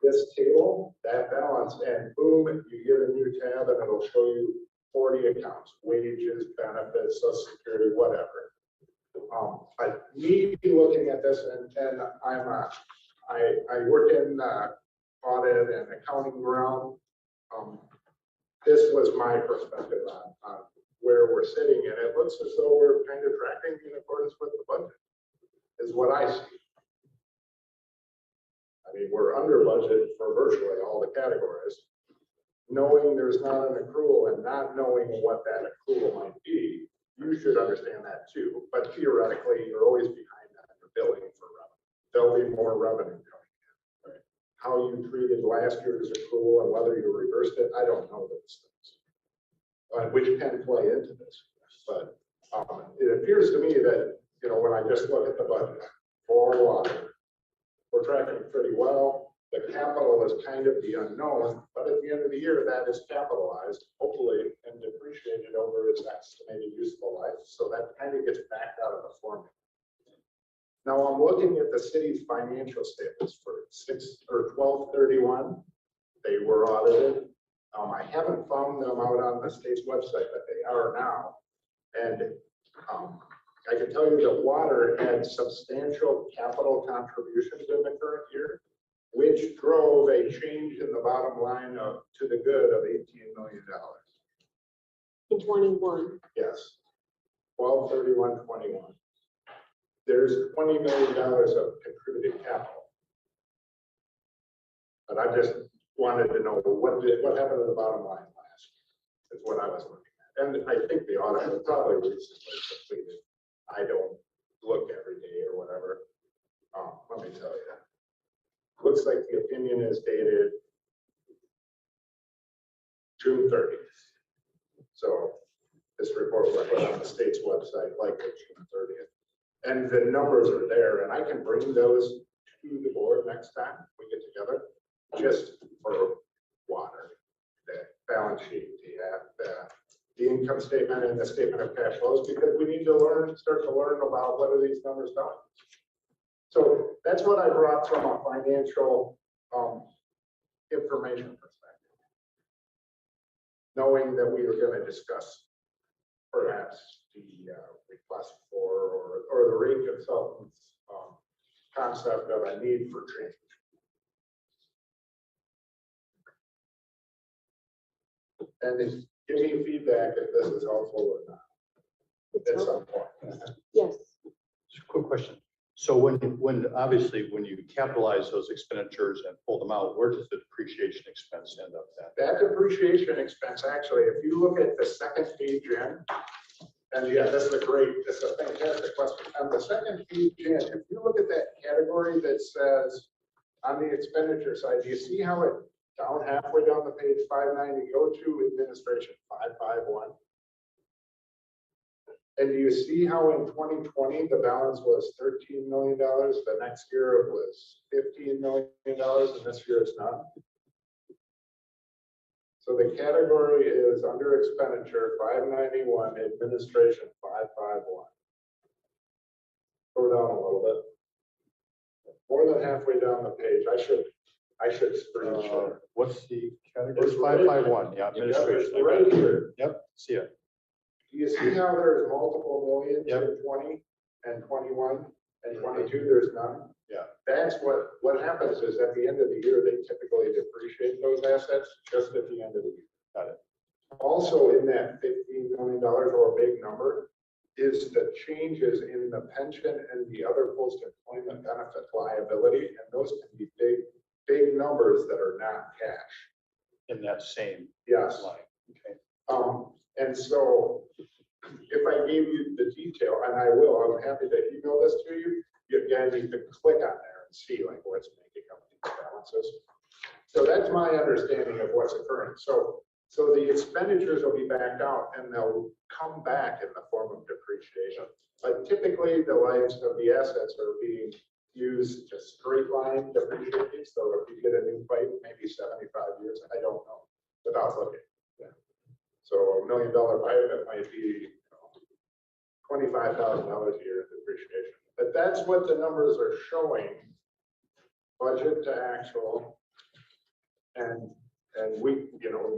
this table, that balance, and boom, you get a new tab and it'll show you 40 accounts, wages, benefits, social security, whatever. But me looking at this, and I work in audit and accounting realm. This was my perspective on where we're sitting, and it looks as though we're kind of tracking in accordance with the budget, is what I see. I mean, we're under budget for virtually all the categories. Knowing there's not an accrual and not knowing what that accrual might be, you should understand that too. But theoretically, you're always behind on your billing for revenue. There'll be more revenue coming in. Right? How you treated last year's accrual and whether you reversed it, I don't know those things. Which can play into this. But it appears to me that, you know, when I just look at the budget for water, we're tracking pretty well. The capital is kind of the unknown, but at the end of the year, that is capitalized, hopefully, and depreciated over its estimated useful life. So that kind of gets backed out of the formula. Now I'm looking at the city's financial statements for 12/31. They were audited. I haven't found them out on the state's website, but they are now. And I can tell you that water had substantial capital contributions in the current year, which drove a change in the bottom line to the good of $18 million. In 21. Yes, 12/31/21. There's $20 million of contributed capital. But I just wanted to know what happened to the bottom line last year. That's what I was looking at. And I think the audit was probably recently completed. I don't look every day or whatever. Let me tell you. Looks like the opinion is dated June 30th. So this report was put on the state's website like June 30th. And the numbers are there, and I can bring those to the board next time we get together, just for water, the balance sheet, the income statement and the statement of cash flows, because we need to start to learn about what are these numbers doing. So that's what I brought from a financial information perspective, knowing that we were going to discuss perhaps the request for or the rate consultant's concept of a need for transition. And then give me feedback if this is helpful or not at some point. Yes. Just a quick question. So when obviously when you capitalize those expenditures and pull them out, where does the depreciation expense end up at? That depreciation expense, actually, if you look at the second page in, and yeah, that's a fantastic question. On the second page in, if you look at that category that says on the expenditure side, do you see how it down halfway down the page 590 go to administration 551? And do you see how in 2020 the balance was $13 million? The next year it was $15 million, and this year it's not. So the category is under expenditure 591, administration 551. Go down a little bit. More than halfway down the page. I should screenshot. What's the category? It's right- 551, yeah, administration. It's right here. Yep, see it. Do you see how there's multiple millions Yep. in 20 and 21 and 22? There's none. Yeah. That's what happens is at the end of the year, they typically depreciate those assets just at the end of the year. Got it. Also in that $15 million or a big number is the changes in the pension and the other post-employment benefit liability. And those can be big numbers that are not cash. In that same Yes. line. Okay. And so if I gave you the detail, and I will, I'm happy to email this to you. Again, you can click on there and see like what's making up these balances. So that's my understanding of what's occurring. So the expenditures will be backed out and they'll come back in the form of depreciation. But typically the lives of the assets are being used to straight line depreciate. So if you get a new pipe, maybe 75 years, I don't know, without looking. So $1 million pipe, it might be $25,000 a year in depreciation. But that's what the numbers are showing, budget to actual. And we,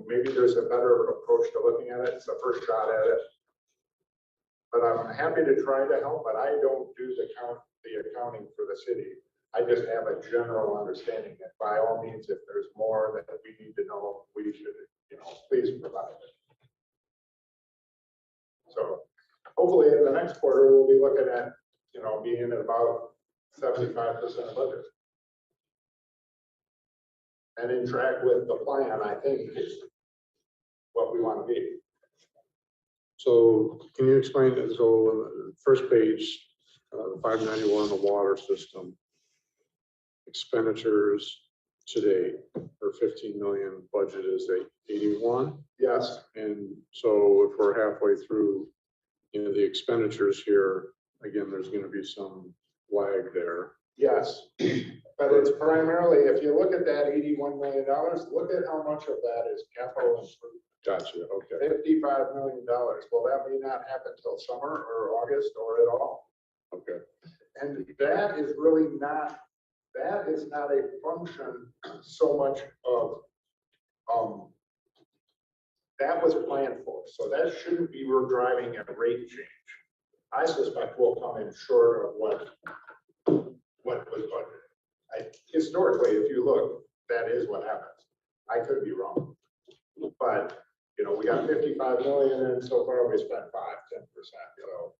maybe there's a better approach to looking at it. It's the first shot at it. But I'm happy to try to help, but I don't do the accounting for the city. I just have a general understanding that by all means, if there's more that we need to know, we should, please provide it. So hopefully in the next quarter, we'll be looking at, being at about 75% of budget. And in track with the plan, I think is what we want to be. So can you explain it? So on the first page, 591, the water system expenditures today for 15 million, budget is 81. Yes, And so if we're halfway through, the expenditures here, again, there's going to be some lag there. yes. But it's primarily, if you look at that $81 million, look at how much of that is capital improvement. Gotcha. Okay. $55 million. Well, that may not happen till summer or August or at all. Okay. And that is really not, that is not a function so much of, that was planned for. So that shouldn't be we're driving a rate change. I suspect we'll come in short of what was budgeted. Historically, if you look, that is what happens. I could be wrong. But, we got 55 million and so far we spent 5-10%. So,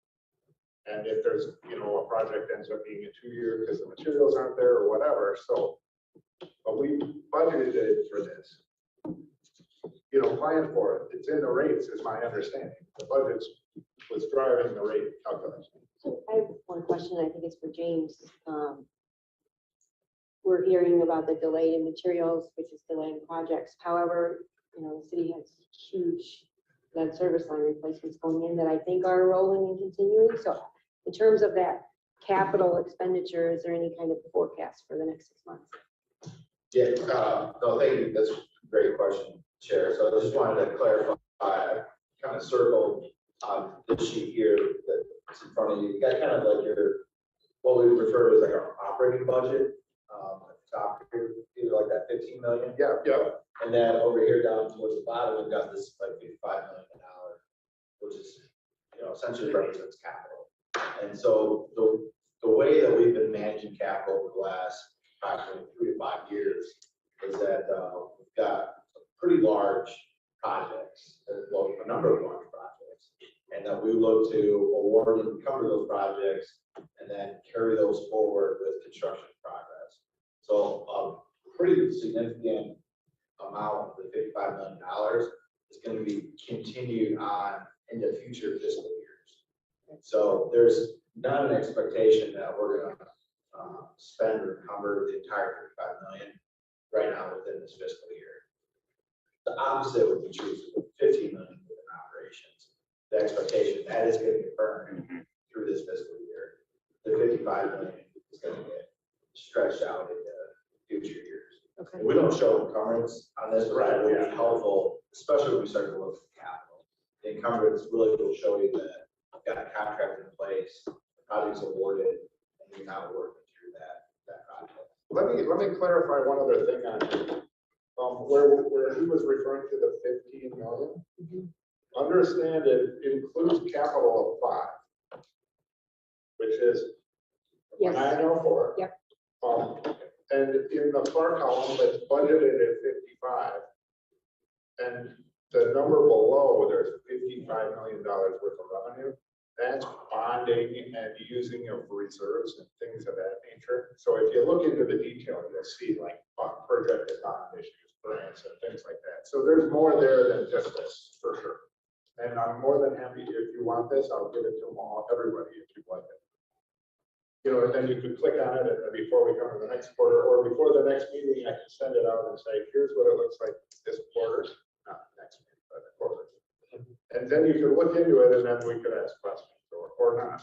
and if there's, a project ends up being a 2-year because the materials aren't there or whatever. So, but we budgeted for this. Planned for it. It's in the rates is my understanding. The budget was driving the rate calculation. So I have one question, I think it's for James. We're hearing about the delay in materials, which is delaying projects. However, the city has huge lead service line replacements going in that I think are rolling and continuing. So in terms of that capital expenditure, is there any kind of forecast for the next 6 months? Yeah, no, thank you. That's a great question, Chair. So I just wanted to clarify, I kind of circled this sheet here that's in front of you. You got kind of like what we refer to as like our operating budget. At the top here, either like that 15 million. Yeah. And then over here down towards the bottom, we've got this like $55 million, which is, essentially represents capital. And so the way that we've been managing capital over the last approximately 3 to 5 years is that we've got pretty large projects, well, a number of large projects, and that we look to award and cover those projects and then carry those forward with construction progress. So a pretty significant amount of the $55 million is going to be continued on into future fiscal years. So there's not an expectation that we're going to spend or encumber the entire $55 million right now within this fiscal year. The opposite would be true for the $15 million within operations. The expectation that is going to get burned through this fiscal year. The $55 million is going to get stretched out into future years. Okay. We don't show encumbrance on this, but it will be helpful, especially when we start to look at capital. The encumbrance really will show you that you've got a contract in place, the project's awarded, and you're now working through that project. Let me clarify one other thing on where he was referring to the 15 million. Understand it includes capital of 5, which is Yes. 904. Yep. And in the far column, it's budgeted at 55. And the number below, there's $55 million worth of revenue. That's bonding and using of reserves and things of that nature. So if you look into the detail, you'll see like projected bond issues, grants and things like that. So there's more there than just this, for sure. And I'm more than happy, if you want this, I'll give it to everybody if you'd like it. And then you could click on it and before we come to the next quarter or before the next meeting, I can send it out and say, here's what it looks like this quarter, not next meeting, but the quarter. And then you could look into it and then we could ask questions or not.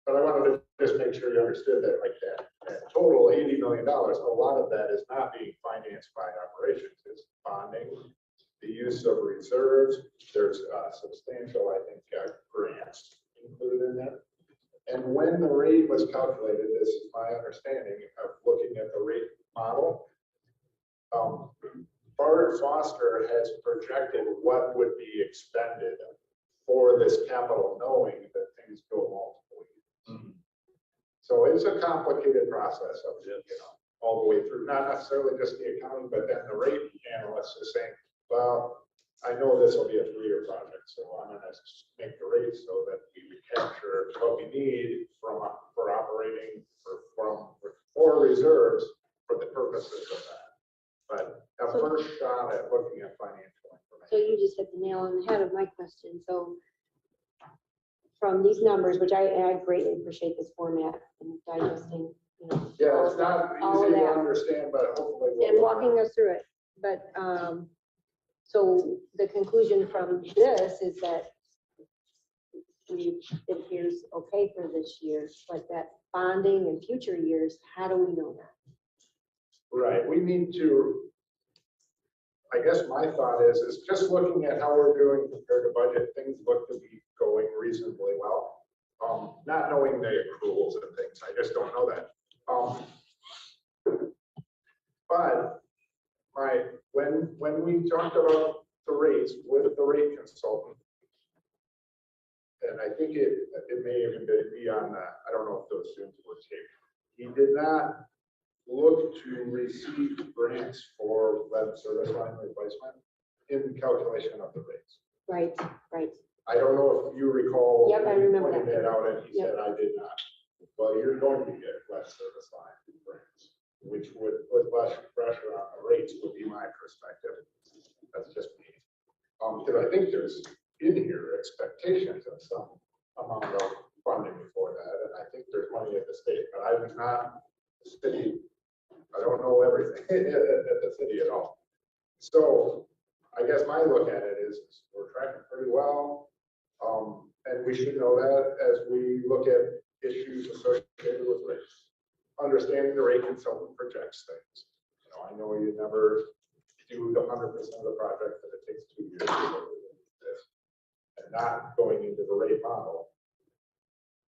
But I wanted to just make sure you understood that like that total $80 million, a lot of that is not being financed by operations. It's bonding, the use of reserves. There's substantial, I think, grants included in there. And when the rate was calculated, this is my understanding of looking at the rate model. Bart Foster has projected what would be expended for this capital, knowing that things go multiple years. So it's a complicated process of, all the way through, not necessarily just the accounting, but then the rate analyst is saying, well, I know this will be a 3-year project, so I'm gonna make the rate so that we capture what we need for operating, for reserves for the purposes of that. But a first shot at looking at financial information. So you just hit the nail on the head of my question. So from these numbers, which I greatly appreciate this format and digesting, Yeah, it's not all of easy to that. understand, but hopefully. And walking us through it. But so the conclusion from this is that it appears okay for this year, but that bonding in future years, how do we know that? Right, we need to, I guess my thought is just looking at how we're doing compared to budget, things look to be going reasonably well. Not knowing the accruals and things, I just don't know that. But when we talked about the rates with the rate consultant, and I think it may even be on that, I don't know if those students were taped. He did not look to receive grants for lead service line replacement in calculation of the rates. Right. I don't know if you recall. Yep, I remember pointing that. that out, and he Yep. said, I did not. Well, you're going to get lead service line grants, which would put less pressure on the rates, would be my perspective. That's just me. Because I think there's in here expectations of some amount of funding for that, and I think there's money at the state, but I was not the city. I don't know everything at the city at all. So I guess my look at it is we're tracking pretty well. And we should know that as we look at issues associated with rates. Understanding the rate consultant projects things. I know you never do the 100% of the project, but it takes 2 years to go through this. And not going into the rate model.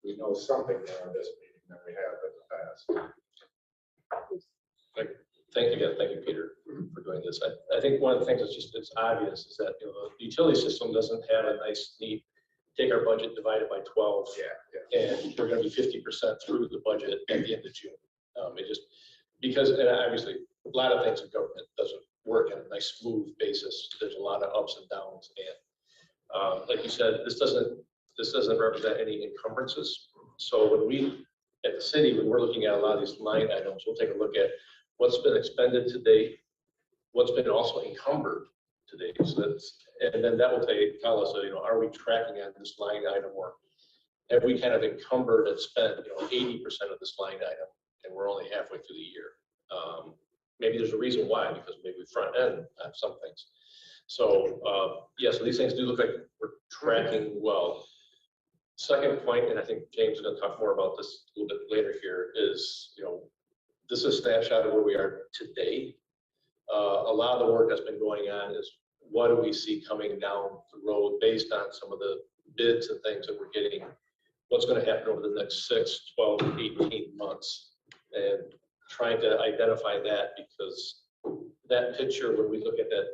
We know something there in this meeting that we have in the past. Thank you, Peter, for doing this. I think one of the things it's obvious is that the utility system doesn't have a nice, neat, take our budget divided by 12. Yeah. And we're going to be 50% through the budget at the end of June. It just, because, and obviously, a lot of things in government doesn't work on a nice, smooth basis. There's a lot of ups and downs. And like you said, this doesn't represent any encumbrances. So when we, at the city, when we're looking at a lot of these line items, we'll take a look at what's been expended to date, what's been also encumbered to date. So that's, and then that will tell us, are we tracking on this line item, or have we kind of encumbered and spent 80% of this line item, and we're only halfway through the year? Maybe there's a reason why, because maybe we front end on some things. So so these things do look like we're tracking well. Second point, and I think James is going to talk more about this a little bit later here, is this is a snapshot of where we are today. A lot of the work that's been going on is what do we see coming down the road based on some of the bids and things that we're getting, what's going to happen over the next 6, 12, 18 months, and trying to identify that, because that picture, when we look at that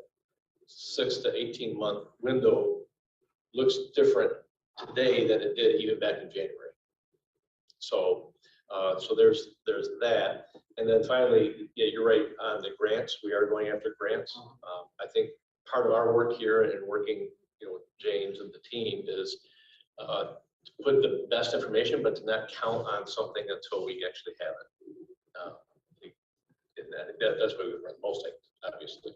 6 to 18 month window, looks different today than it did even back in January. So there's that. And then finally, yeah, you're right on the grants. We are going after grants. I think part of our work here and working with James and the team is to put the best information, but to not count on something until we actually have it. That's why we run most things, obviously.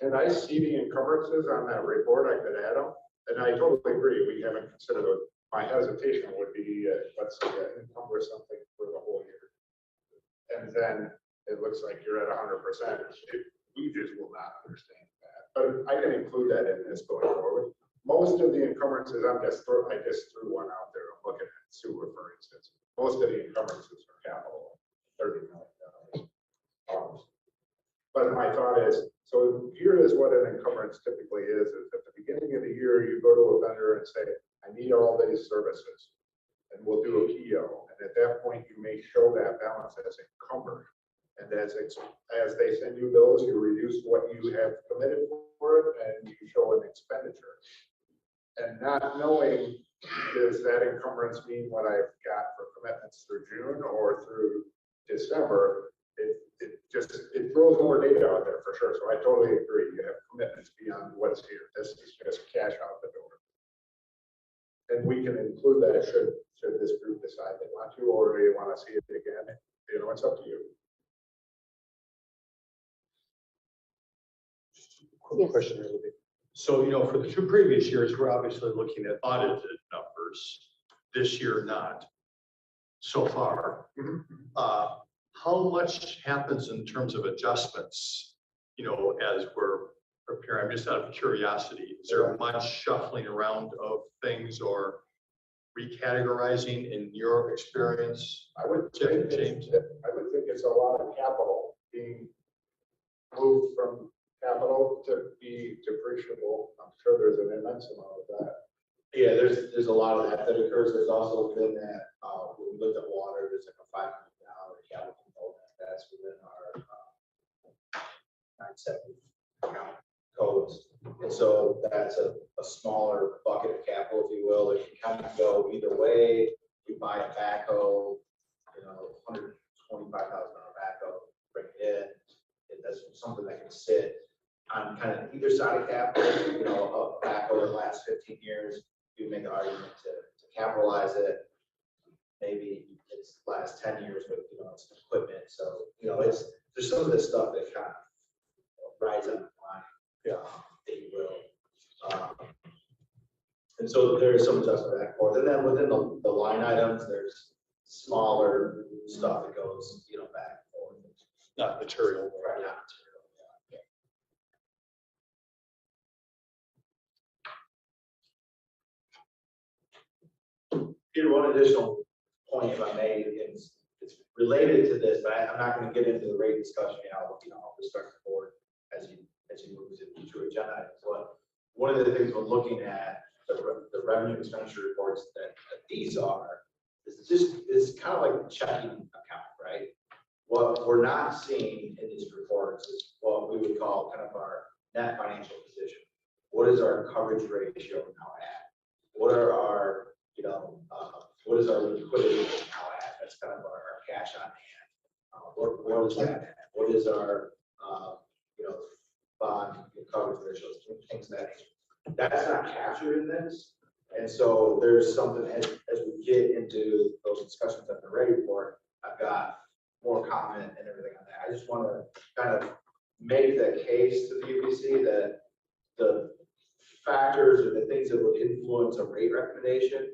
And I see the encumbrances on that report, I could add them, and I totally agree, we haven't considered it. My hesitation would be, let's say, encumber something for the whole year. And then it looks like you're at 100%. We just will not understand that. But I can include that in this going forward. Most of the encumbrances, I just threw one out there. I'm looking at sewer, for instance. Most of the encumbrances are capital, $30 million. But my thought is, so here is what an encumbrance typically is at the beginning of the year, you go to a vendor and say, I need all these services. And we'll do a PO. And at that point, you may show that balance as encumbered. And as they send you bills, you reduce what you have committed for it and you show an expenditure. And not knowing, does that encumbrance mean what I've got for commitments through June or through December? It throws more data out there for sure. So I totally agree. You have commitments beyond what's here. This is just cash out the door. And we can include that should this group decide they want to, or they want to see it again. You know, it's up to you. Quick Yes. question, really. So, for the 2 previous years, we're obviously looking at audited numbers. This year, not so far. How much happens in terms of adjustments, as we're preparing? I'm just out of curiosity. Is there much shuffling around of things or recategorizing in your experience? I would think it's a lot of capital being moved from capital to be depreciable. I'm sure there's an immense amount of that. Yeah, there's a lot of that occurs. There's also within that, when we looked at water, there's like a $5 million capital component that's within our 970 account codes. And so that's a smaller bucket of capital, if you will. It can kind of go either way. You buy a backhoe, $125,000 backhoe, bring it in. And that's something that can sit on kind of either side of capital, a backhoe that lasts 15 years. You make an argument to capitalize it. Maybe it's last 10 years, but it's equipment. So, there's some of this stuff that kind of rides on the line. Yeah. If you will. And so there is some adjustment back and forth. And then within the line items, there's smaller stuff that goes, back and forth. Not material. Right, not material. Peter, one additional point, if I may, is it's related to this, but I'm not going to get into the rate discussion now. I'll just start the board as you move through agenda items. But one of the things we're looking at, the revenue expenditure reports that these are, is kind of like a checking account, right? What we're not seeing in these reports is what we would call kind of our net financial position. What is our coverage ratio now at? What are our what is our liquidity now at? That's kind of our cash on hand. Where is that at? What is our, bond coverage ratios, things of that nature. That's not captured in this. And so there's something, as we get into those discussions on the rate report, I've got more comment and everything on that. I just want to kind of make the case to the UBC that the factors or the things that would influence a rate recommendation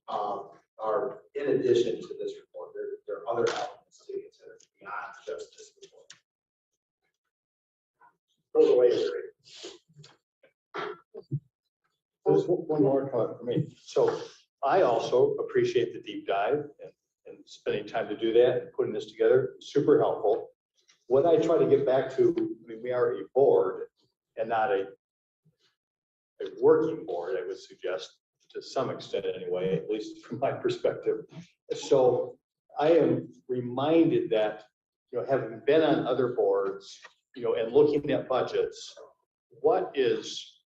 are in addition to this report. There are other elements to consider beyond just this report. Goes away as rate. There's one more comment for me. So I also appreciate the deep dive and spending time to do that and putting this together. Super helpful. What I try to get back to, we are a board and not a working board, I would suggest, to some extent anyway, at least from my perspective. So I am reminded that, having been on other boards, and looking at budgets, what is,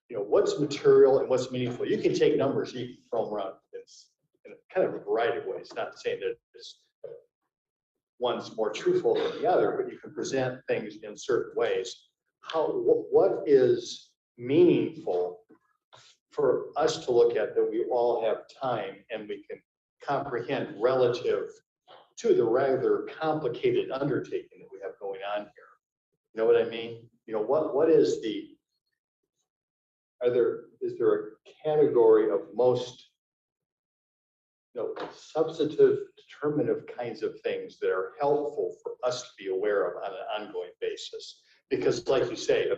what's material and what's meaningful? You can take numbers, you can throw them around in kind of a variety of ways, not saying that one's more truthful than the other, but you can present things in certain ways. What is meaningful for us to look at that we all have time and we can comprehend relative to the rather complicated undertaking that we have going on here? You know what I mean? What is is there a category of most substantive, determinative kinds of things that are helpful for us to be aware of on an ongoing basis? Because like you say,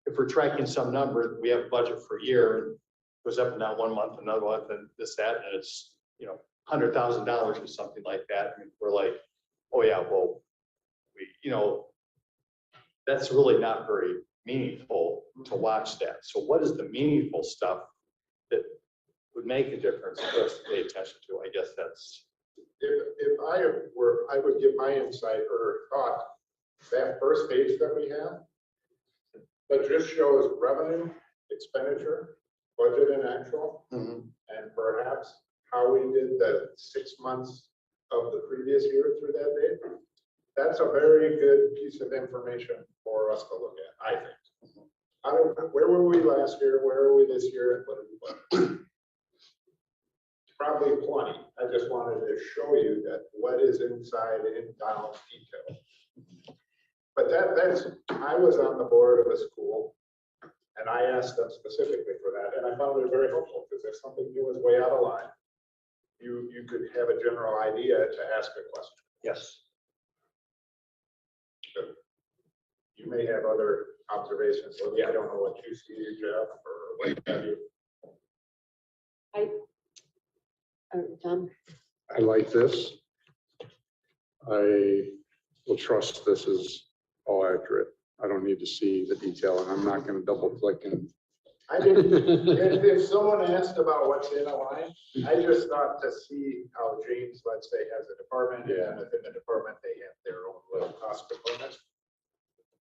if we're tracking some number, we have a budget for a year and it goes up and down one month, another month, and this, that, and it's, $100,000 or something like that. We're like, oh yeah, well, that's really not very meaningful to watch that. So what is the meaningful stuff that would make a difference for us to pay attention to? I guess that's. If I were, I would give my insight or thought, that first page that we have, that just shows revenue, expenditure, budget and actual, and perhaps how we did the 6 months of the previous year through that date. That's a very good piece of information for us to look at, I think. I don't, where were we last year? Where are we this year? And what did we budget? Probably plenty. I just wanted to show you that what is inside in down detail. But that's, I was on the board of a school and I asked them specifically for that. And I found it very helpful because if something new is way out of line, you could have a general idea to ask a question. Yes. You may have other observations. So yeah, I don't know what you see, Jeff, or what have you. Tom, I like this. I will trust this is all accurate. I don't need to see the detail, and I'm not going to double click and. I didn't, if someone asked about what's in a line, I just thought to see how James, let's say, has a department, and within the department, they have their own little cost components,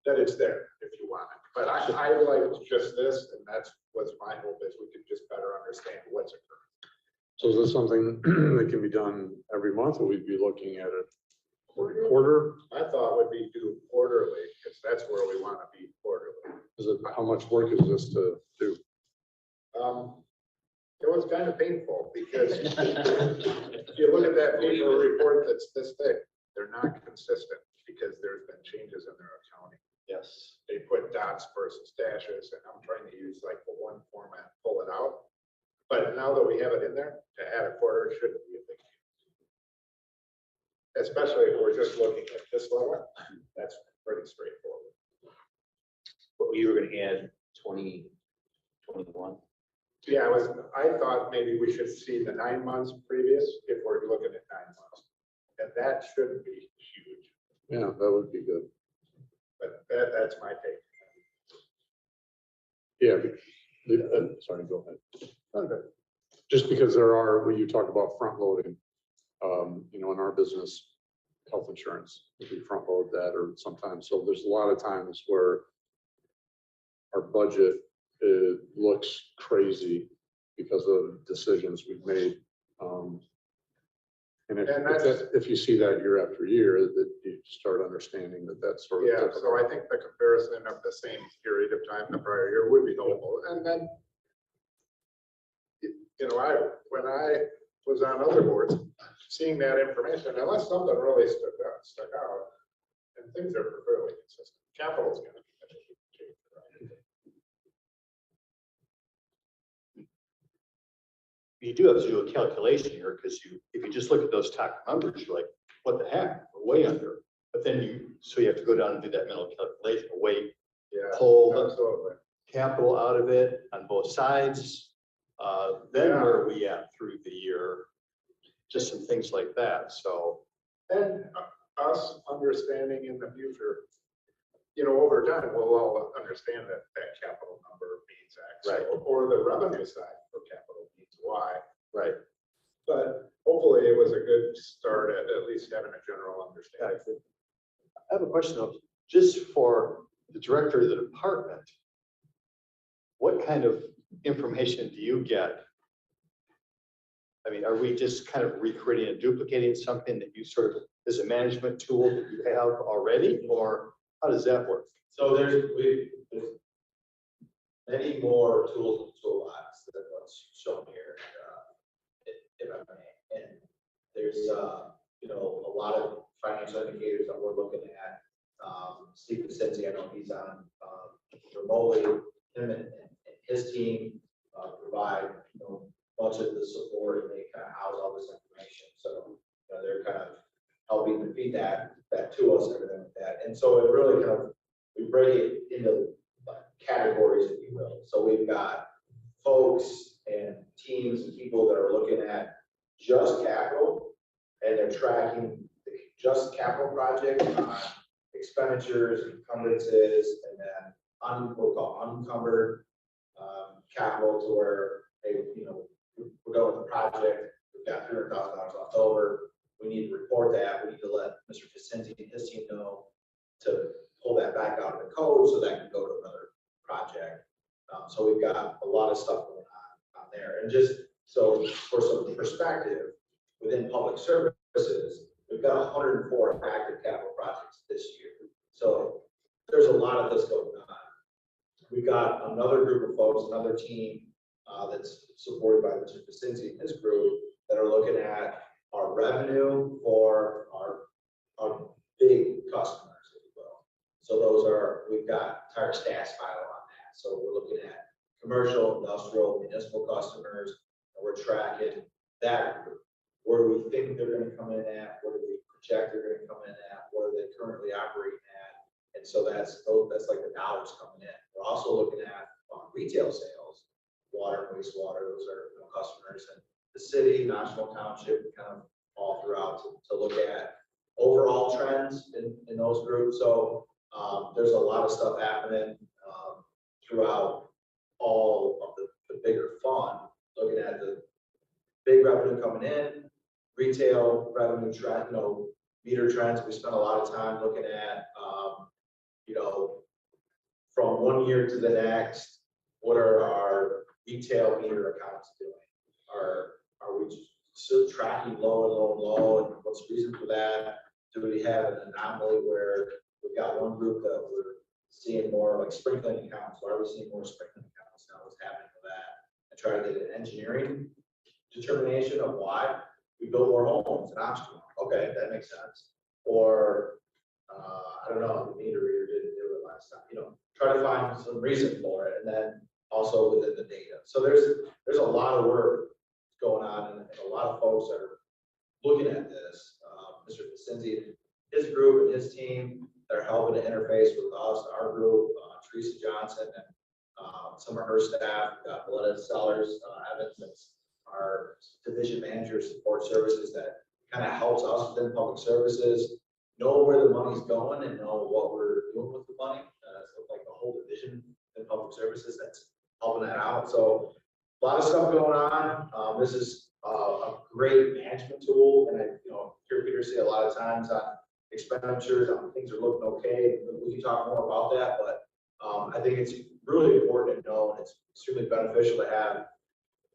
that it's there if you want it. But I like just this, and that's what's my hope is we can just better understand what's occurring. So is this something that can be done every month, or we'd be looking at it quarter? I thought would be due quarterly, because that's where we want to be quarterly. Is it, how much work is this to do? It was kind of painful because if you look at that paper report that's this thick, they're not consistent because there's been changes in their accounting. Yes. They put dots versus dashes, and I'm trying to use like the one format, pull it out. But now that we have it in there, to add a quarter shouldn't be a big deal. Especially if we're just looking at this level, that's pretty straightforward. What you were gonna add 2021? Yeah, I thought maybe we should see the 9 months previous if we're looking at 9 months. And that shouldn't be huge, Yeah, that would be good. but that's my take. Yeah. Sorry, go ahead. Okay. Just because there are, when you talk about front loading, you know, in our business, health insurance, if we front load that or sometimes, so there's a lot of times where our budget, it looks crazy because of decisions we've made. And if you see that year after year, that you start understanding that that's sort of. Yeah, so I think the comparison of the same period of time the prior year would be helpful. And then, you know, when I was on other boards, seeing that information, unless something really stuck out, and things are fairly consistent. Capital is going to be a change, right? You do have to do a calculation here because if you just look at those top numbers, you're like, what the heck, we're way under. But then so you have to go down and do that mental calculation, pull the capital out of it on both sides. Then where are we at through the year? Just some things like that. So. And us understanding in the future, you know, over time, we'll all understand that capital number means X, right, or the revenue side for capital means Y. Right. But hopefully it was a good start at least having a general understanding. I have a question though, just for the director of the department, what kind of information do you get? I mean, are we just kind of recreating and duplicating something that you sort of, as a management tool that you have already, or how does that work? So there's many more tools and toolbox than what's shown here, if I may. And there's, you know, a lot of financial indicators that we're looking at. Steve Vicenzi, I know he's on remotely. Him and his team provide, you know, much of the support, and they kind of house all this information. So, you know, they're kind of helping to feed that to us and everything like that. And so it really kind of, we break it into categories, if you will. So we've got folks and teams and people that are looking at just capital, and they're tracking just capital projects on expenditures, encumbrances, and then we'll call unencumbered capital to where, hey, you know, we're going with the project, we've got $300,000 left over. We need to report that. We need to let Mr. Vicinti and his team know to pull that back out of the code so that can go to another project. So we've got a lot of stuff going on there. And just so for some perspective, within public services, we've got 104 active capital projects this year. So there's a lot of this going on. We've got another group of folks, another team that's supported by Mr. Vicinti and his group that are looking at our revenue for our big customers, if you will. So those are, we've got entire stats file on that. So we're looking at commercial, industrial, municipal customers, and we're tracking that group. Where do we think they're going to come in at? Where do we project they're going to come in at? What are they currently operating at? And so that's like the dollars coming in. We're also looking at retail sales, water and wastewater. Those are customers in the city, national township, kind of all throughout to look at overall trends in those groups. So there's a lot of stuff happening throughout all of the bigger fund, looking at the big revenue coming in, retail revenue trend, meter trends. We spent a lot of time looking at, from one year to the next, what are our retail meter accounts doing? Are we still tracking low and low and low? And what's the reason for that? Do we have an anomaly where we've got one group that we're seeing more like sprinkling accounts? Why are we seeing more sprinkling accounts now? What's happening with that? And try to get an engineering determination of why we build more homes and optional. Okay, that makes sense. Or I don't know, the meter reader didn't do it last time. Try to find some reason for it, and then also within the data. So there's a lot of work going on, and a lot of folks are looking at this. Mr. Vicinti and his group and his team, they're helping to interface with us, our group, Teresa Johnson, and some of her staff. We've got Melinda Sellers, Evans, that's our division manager of support services, that kind of helps us within public services know where the money's going and know what we're doing with the money. So like the whole division in public services that's helping that out. So a lot of stuff going on. This is a great management tool, and I hear Peter say a lot of times on expenditures, things are looking okay. We can talk more about that, but I think it's really important to know, and it's extremely beneficial to have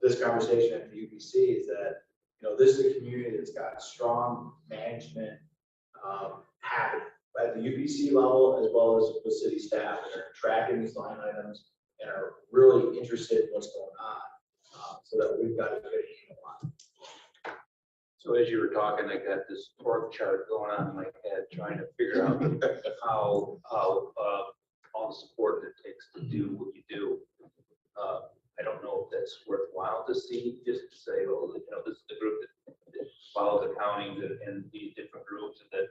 this conversation at the UBC, is that this is a community that's got strong management happening at the UBC level, as well as with city staff that are tracking these line items and are really interested in what's going on, so that we've got a good handle on it. So as you were talking, I got this org chart going on in my head, trying to figure out how all the support it takes to do what you do. I don't know if that's worthwhile to see, just to say, well, this is the group that follows accounting and these different groups and that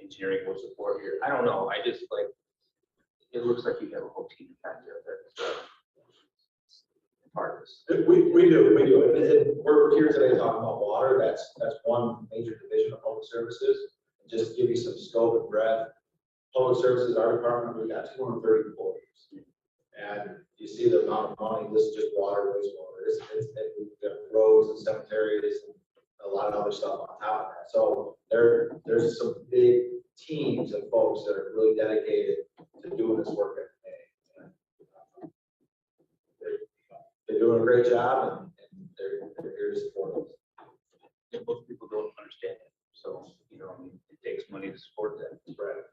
engineering will support here. I don't know. I just it looks like you have a whole team back there that's part of this. We do. And we're here today talking about water. That's one major division of public services. And just to give you some scope and breadth, public services, our department, we've got 230 employees. And you see the amount of money. This is just water, wastewater. We've got roads and cemeteries and a lot of other stuff on top of that. So there's some big teams of folks that are really dedicated to doing this work every day. They're doing a great job, and they're here to support us. Yeah, most people don't understand it. So, it takes money to support that. Right.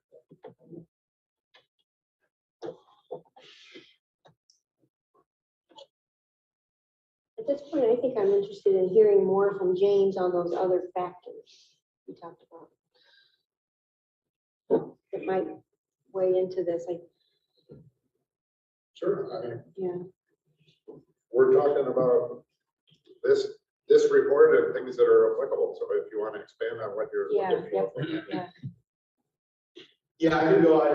At this point, I think I'm interested in hearing more from James on those other factors we talked about. That might weigh into this. Sure, I mean, Yeah. we're talking about this report and things that are applicable. So if you want to expand on what you're Yeah. looking Yep. for. Yeah. Yeah, I can go. I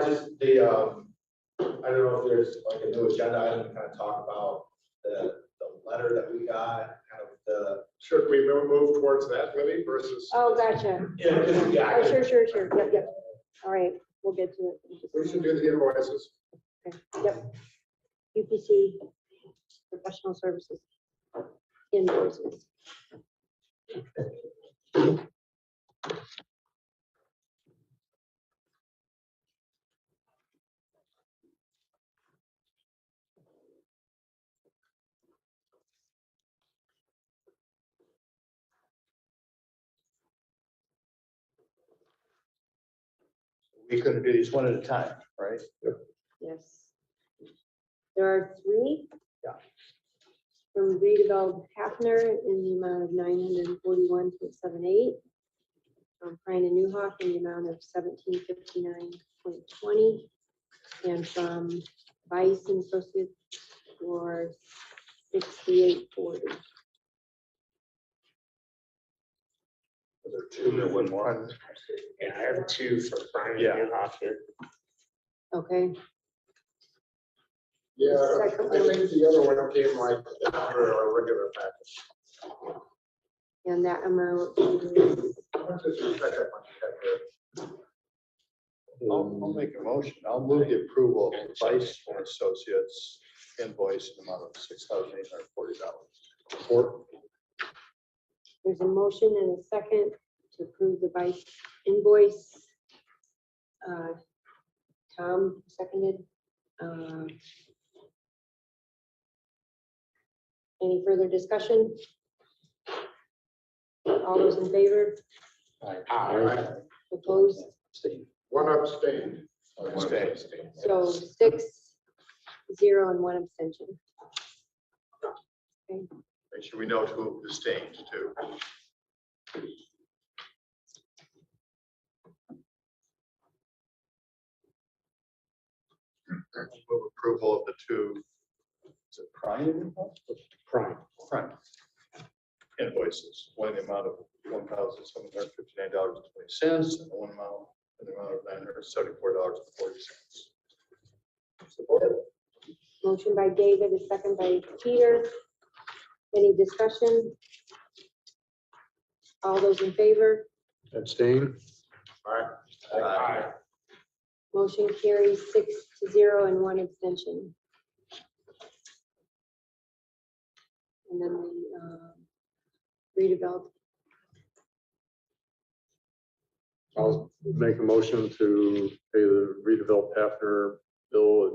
don't know if there's like a new agenda item to kind of talk about the letter that we got, kind of Should we move towards that, Libby, versus? Oh, gotcha. Yeah, Oh, sure. Yep. All right. we'll get to it. in just a We should minute. do the invoices. Okay, yep. UPC, professional services, invoices. We couldn't do these one at a time, right? Yes. There are three. Yeah. From redeveloped Hafner in the amount of 941.78. From Prine and Newhoff in the amount of 1759.20. And from Vice and Associates for 68.40. There are two, there one more. Yeah, I have two for Brian Yeah. Newhoff here. Okay, Yeah, Second I think the other one came like after our regular package. and that amount is How much is the second one you have here? I'll make a motion. I'll move the approval of Vice and Associates invoice in the amount of $6,840. Support. there's a motion and a second to approve the Vice invoice. Tom seconded. Any further discussion? All those in favor? Aye. Opposed? One abstained. Stay. So 6-0 and 1 abstention. Okay. Make sure we know who abstained too. Move approval of the two. Is it Prime? Prime. Prime invoices, one in the amount of $1,759.20 and one amount in the amount of $974.40. Support. Motion by David, a second by Peter. Any discussion? All those in favor? Abstain. Aye. Motion carries 6-0 and 1 abstention. And then the redevelop. I'll make a motion to pay the redeveloped Hafner bill at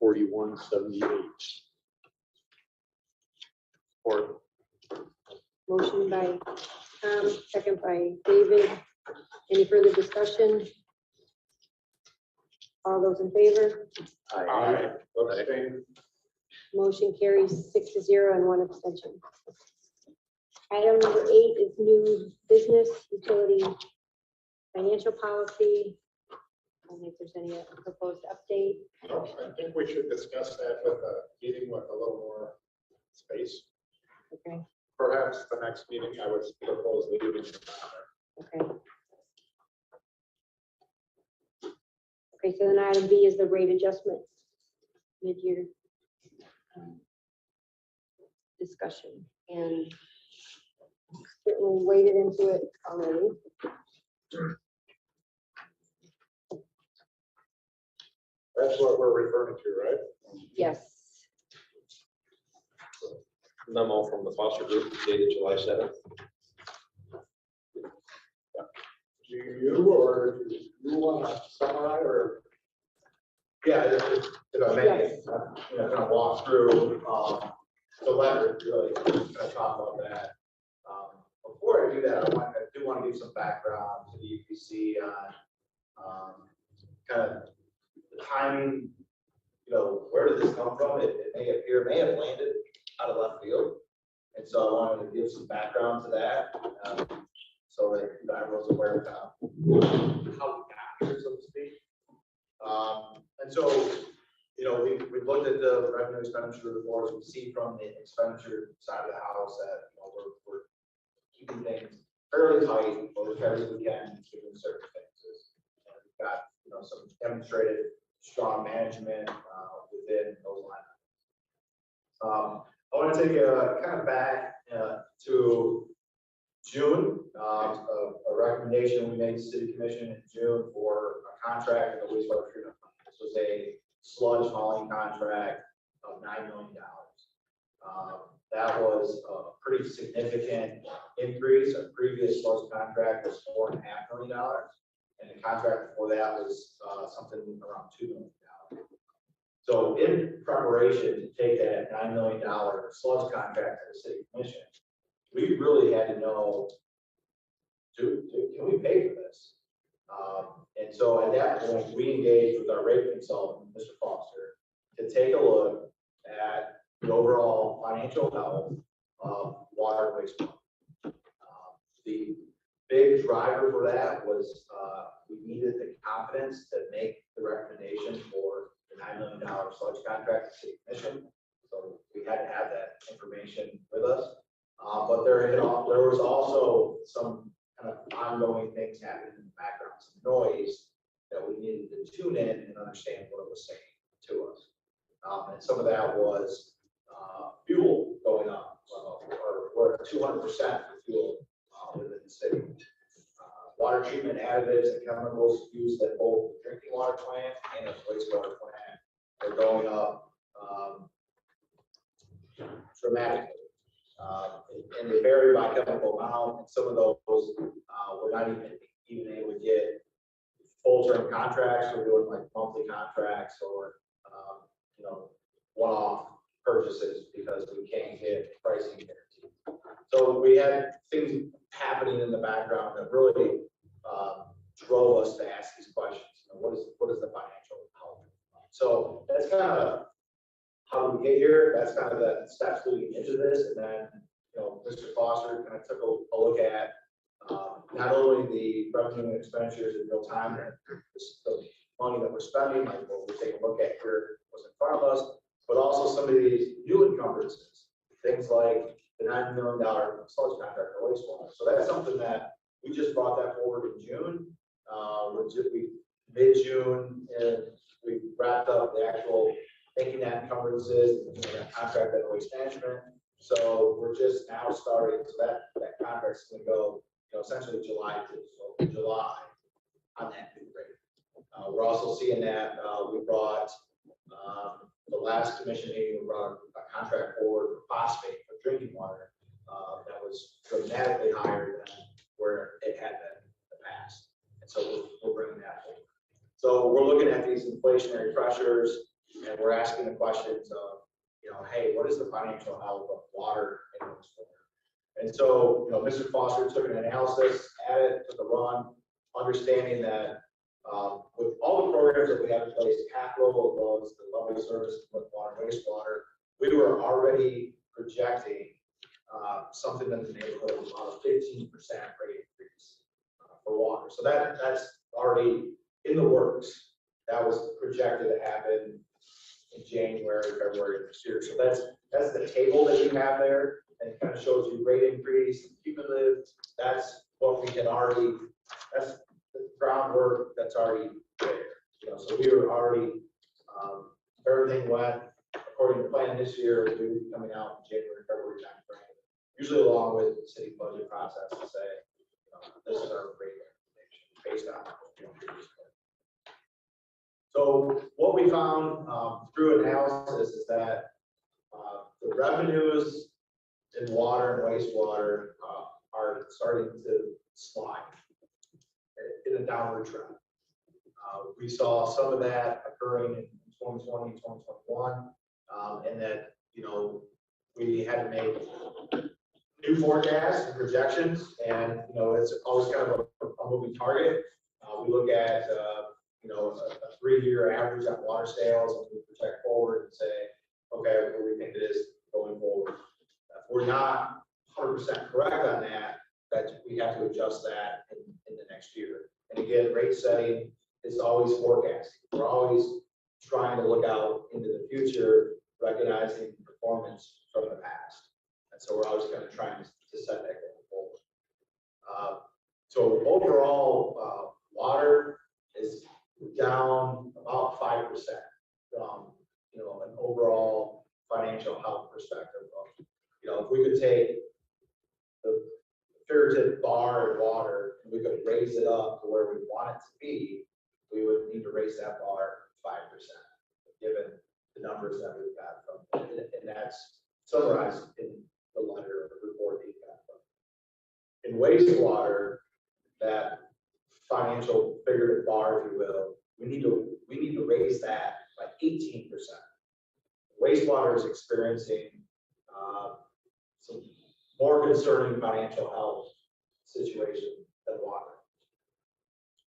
$941.78. Or Motion by Tom, second by David. Any further discussion? All those in favor? Aye. Abstain. Motion carries 6-0 and 1 abstention. Item number 8 is new business utility financial policy. I don't know if there's any proposed update. I think we should discuss that with a meeting with a little more space. Okay, Perhaps the next meeting I would propose leaving. okay. Okay, so then item B is the rate adjustment mid-year discussion, and certainly waded into it already. That's what we're referring to, right? Yes, Memo from the Foster Group dated July 7th. Do you or do you want to summarize or? Yeah, if I may, Yes. kind of walk through, the letter, really, kind of talk about that. Before I do that, I do want to give some background to the UPC on, kind of the timing, where did this come from? It may have landed out of left field. And so I wanted to give some background to that, so that everyone's aware of how we got here, so to speak. And so, we've looked at the revenue expenditure reports. We see from the expenditure side of the house that, we're keeping things fairly tight, or as tight as we can, given circumstances. And we've got, some demonstrated strong management, within those lines. I want to take a kind of back, to June, a recommendation we made to City Commission in June for a contract in the wastewater treatment plant. This was a sludge hauling contract of $9 million. That was a pretty significant increase. Our previous sludge contract was $4.5 million, and the contract before that was something around $2 million. So in preparation to take that $9 million sludge contract to the city commission, we really had to know, can we pay for this? And so at that point, we engaged with our rate consultant, Mr. Foster, to take a look at the overall financial health of water and wastewater. The big driver for that was we needed the confidence to make the recommendation for the $9 million sludge contract to city commission. So we had to have that information with us. But there was also some kind of ongoing things happening in the background, some noise that we needed to tune in and understand what it was saying to us. And some of that was fuel going up, or we're at 200% for fuel within the city. Water treatment additives and chemicals used at both the drinking water plant and the wastewater plant are going up dramatically. And they vary by chemical amount, and some of those we're not even able to get full-term contracts. We're doing like monthly contracts or one-off purchases because we can't get pricing guaranteed. So we had things happening in the background that really drove us to ask these questions. What is the financial health? So that's kind of how we get here. That's kind of the steps leading into this, and then Mr. Foster kind of took a look at not only the revenue and expenditures in real time, and the money that we're spending, like what we take a look at here, what's in front of us, but also some of these new encumbrances, things like the $9 million sludge contract for wastewater. So that's something that we just brought that forward in June. We mid-June, and we wrapped up the actual making that encumbrances and that contract at waste management. So we're just now starting. So that contract's going to go, essentially July on that new rate. We're also seeing that we brought the last commission meeting, we brought a contract forward for phosphate for drinking water that was dramatically higher than where it had been in the past. And so we're bringing that forward. So we're looking at these inflationary pressures, and we're asking the questions of, hey, what is the financial health of water and wastewater? And so, Mr. Foster took an analysis at it, took a run, understanding that with all the programs that we have in place, capital as well as the level of service with water and wastewater, we were already projecting something in the neighborhood of about a 15% rate increase for water. So that's already in the works. That was projected to happen in January, February of this year. So that's the table that you have there, and it kind of shows you rate increase, cumulative. That's what we had already. That's the groundwork that's already there. So we were already. Everything went according to plan this year. We will be coming out in January, February timeframe, usually along with the city budget process to say, this is our rate recommendation based on previous. So what we found through analysis is that the revenues in water and wastewater are starting to slide in a downward trend. We saw some of that occurring in 2020 and 2021, and that we had to make new forecasts and projections, and it's always kind of a moving target. We look at a 3-year average on water sales, and we project forward and say, okay, what do we think it is going forward? If we're not 100% correct on that we have to adjust that in the next year. And again, rate setting is always forecasting. We're always trying to look out into the future, recognizing performance from the past. And so we're always kind of trying to set that going forward. So overall, water is down about 5% from an overall financial health perspective. If we could take the figurative bar in water and we could raise it up to where we want it to be, we would need to raise that bar 5%, given the numbers that we've got from, and that's summarized in the letter report that you got from. In wastewater, that financial figurative bar, if you will, we need to raise that by 18%. Wastewater is experiencing some more concerning financial health situation than water.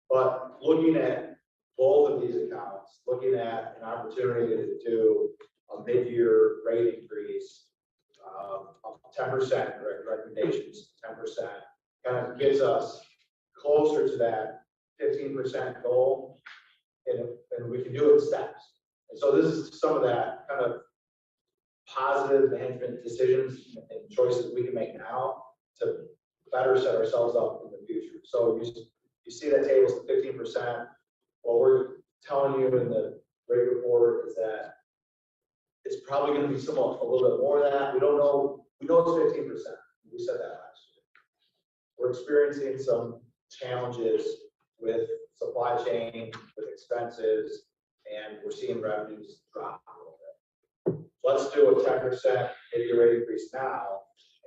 But looking at both of these accounts, looking at an opportunity to do a mid-year rate increase of 10%, recommendations, 10%, kind of gets us closer to that 15% goal, and we can do it in steps. And so this is some of that kind of positive management decisions and choices we can make now to better set ourselves up in the future. So you see that table's at 15%. What we're telling you in the rate report is that it's probably going to be somewhat a little bit more than that. We don't know. We know it's 15%. We said that last year. We're experiencing some challenges with supply chain, with expenses, and we're seeing revenues drop a little bit. Let's do a 10% mid-year rate increase now,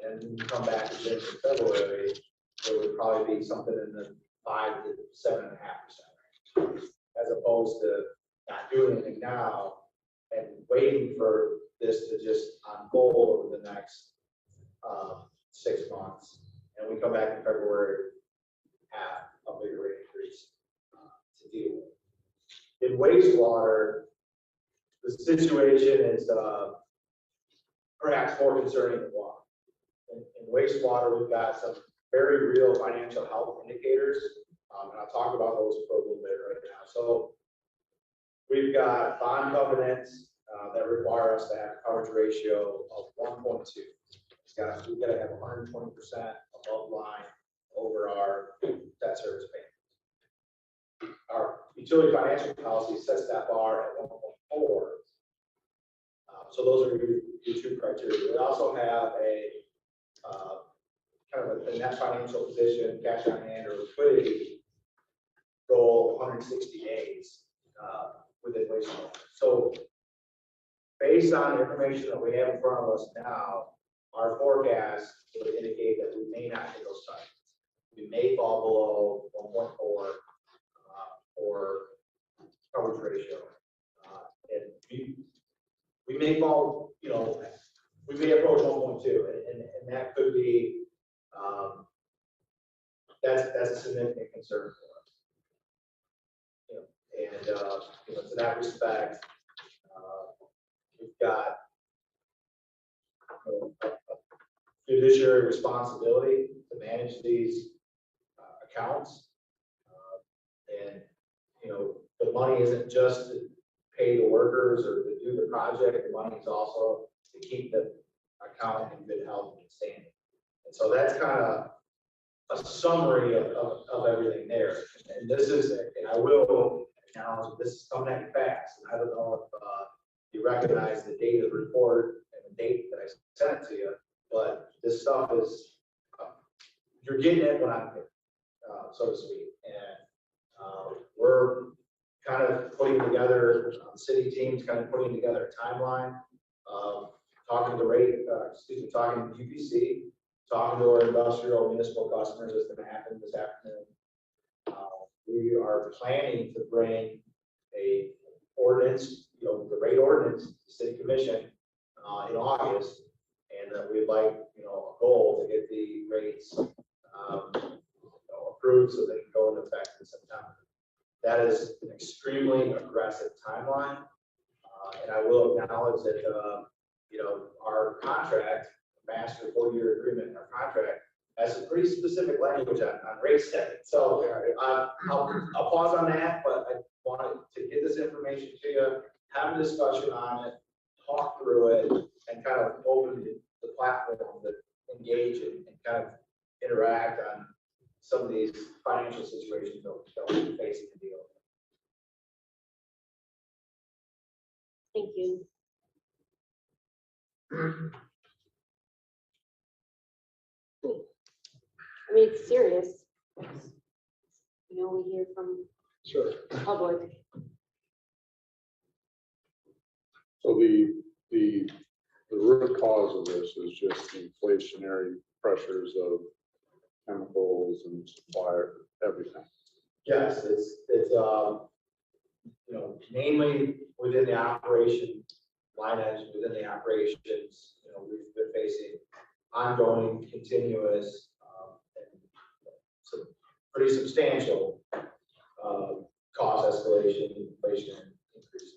and then come back again in February. It would probably be something in the 5 to 7.5% range, as opposed to not doing anything now and waiting for this to just unfold over the next 6 months. And we come back in February, have a bigger rate increase to deal with. In wastewater, the situation is perhaps more concerning than water. In wastewater, we've got some very real financial health indicators, and I'll talk about those for a little bit right now. So we've got bond covenants that require us to have a coverage ratio of 1.2. We've got to have 120% above line over our debt service payment. Our utility financial policy sets that bar at 1.4. So those are your two criteria. We also have a kind of a net financial position, cash on hand or liquidity goal of 160 days within wastewater. So based on the information that we have in front of us now, our forecast would indicate that we may not hit those targets. We may fall below 1.4 for coverage ratio. And we may fall, we may approach 1.2, and that could be, that's a significant concern for us. And to that respect, we've got a fiduciary responsibility to manage these accounts. And the money isn't just to pay the workers or to do the project. The money is also to keep the account in good health and standing. And so that's kind of a summary of everything there. And this is, and I will acknowledge this is coming at you fast. And I don't know if you recognize the date of the report and the date that I sent it to you, but this stuff is, you're getting it when I'm here, so to speak. And we're kind of putting together, the city team's kind of putting together a timeline, talking to UPC, talking to our industrial municipal customers is going to happen this afternoon. We are planning to bring a ordinance, the rate ordinance to the city commission in August, and that we'd like, a goal to get the rates approved so they can go into effect in September. That is an extremely aggressive timeline, and I will acknowledge that our contract, master 4-year agreement in our contract, has some pretty specific language on rate setting. So I'll pause on that, but I wanted to get this information to you, have a discussion on it, talk through it, and kind of open the platform to engage and kind of interact on some of these financial situations that we're facing to deal with. Thank you. I mean, it's serious. We hear from Sure. public. So the root cause of this is just the inflationary pressures of chemicals and supplier, everything. Yes, it's, you know, mainly within the operation, line items within the operations, you know, we've been facing ongoing, continuous, and some pretty substantial, cost escalation, inflation increases.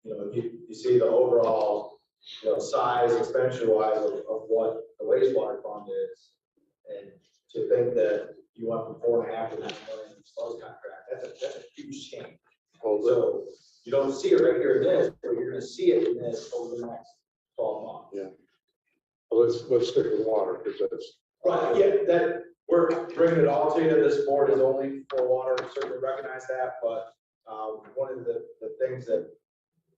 You know, you see the overall, you know, size, expenditure wise of what the wastewater fund is. And to think that you went from 4.5 to 9 million in sludge contract, that's a huge change. So you don't see it right here in this, but you're gonna see it in this over the next 12 months. Yeah. Well, let's stick with water, because that's. Right, yeah, that, we're bringing it all to you. This board is only for water, certainly recognize that, but, one of the things that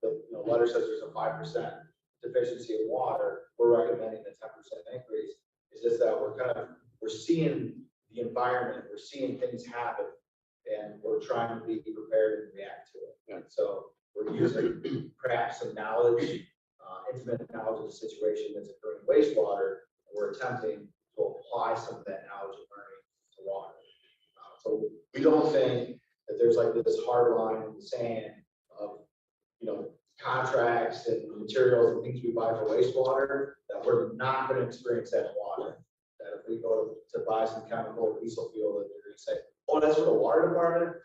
the, you know, letter says there's a 5% deficiency of water, we're recommending the 10% increase. It's just that we're seeing the environment, we're seeing things happen, and we're trying to be prepared and react to it. Yeah. So we're using perhaps some knowledge, intimate knowledge of the situation that's occurring in wastewater, and we're attempting to apply some of that knowledge and learning to water. So we don't think that there's like this hard line in the sand of, you know, contracts and materials and things we buy for wastewater, that we're not going to experience that in water. That if we go to buy some chemical or diesel fuel, that they're going to say, oh, that's for the water department.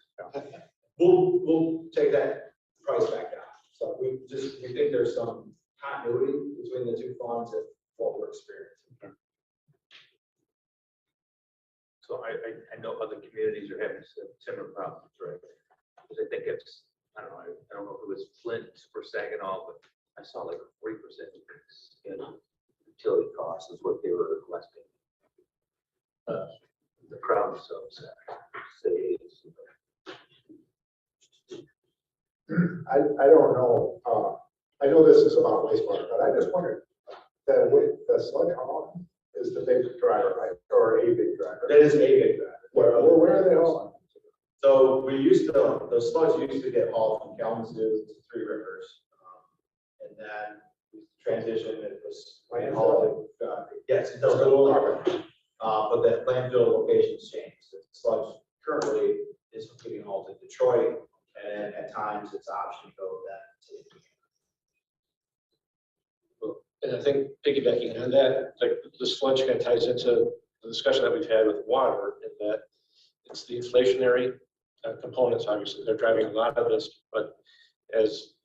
We'll take that price back down. So we think there's some continuity between the two funds and what we're experiencing. So I know other communities are having similar problems, right? Because I think it's, I don't know if it was Flint or Saginaw, but I saw like a 40% increase in utility costs is what they were requesting. The crowd was so upset. I don't know, I know this is about wastewater, but I just wondered, that with the sludge hauling is the big driver, right? Or a big driver? That is a big driver. Where are they hauling? So the sludge used to get hauled from Kalamazoo to Three Rivers. And then we transitioned, it was hauled, yes, it does go over. But that landfill location's changed. The sludge currently is being hauled to Detroit, and at times it's option to go then to. And I think piggybacking on that, like the sludge kind of ties into the discussion that we've had with water, in that it's the inflationary components. Obviously, they're driving a lot of this, but as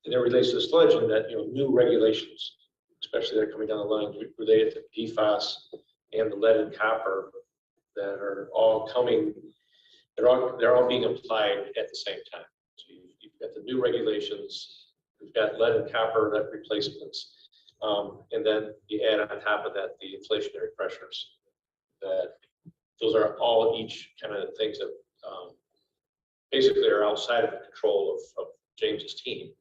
it relates to sludge, and that, you know, new regulations, especially that are coming down the line related to PFAS and the lead and copper, that are all coming. They're all being applied at the same time. So you've got the new regulations, you've got lead and copper that replacements, and then you add on top of that the inflationary pressures. That those are all each kind of things that basically are outside of the control of James's team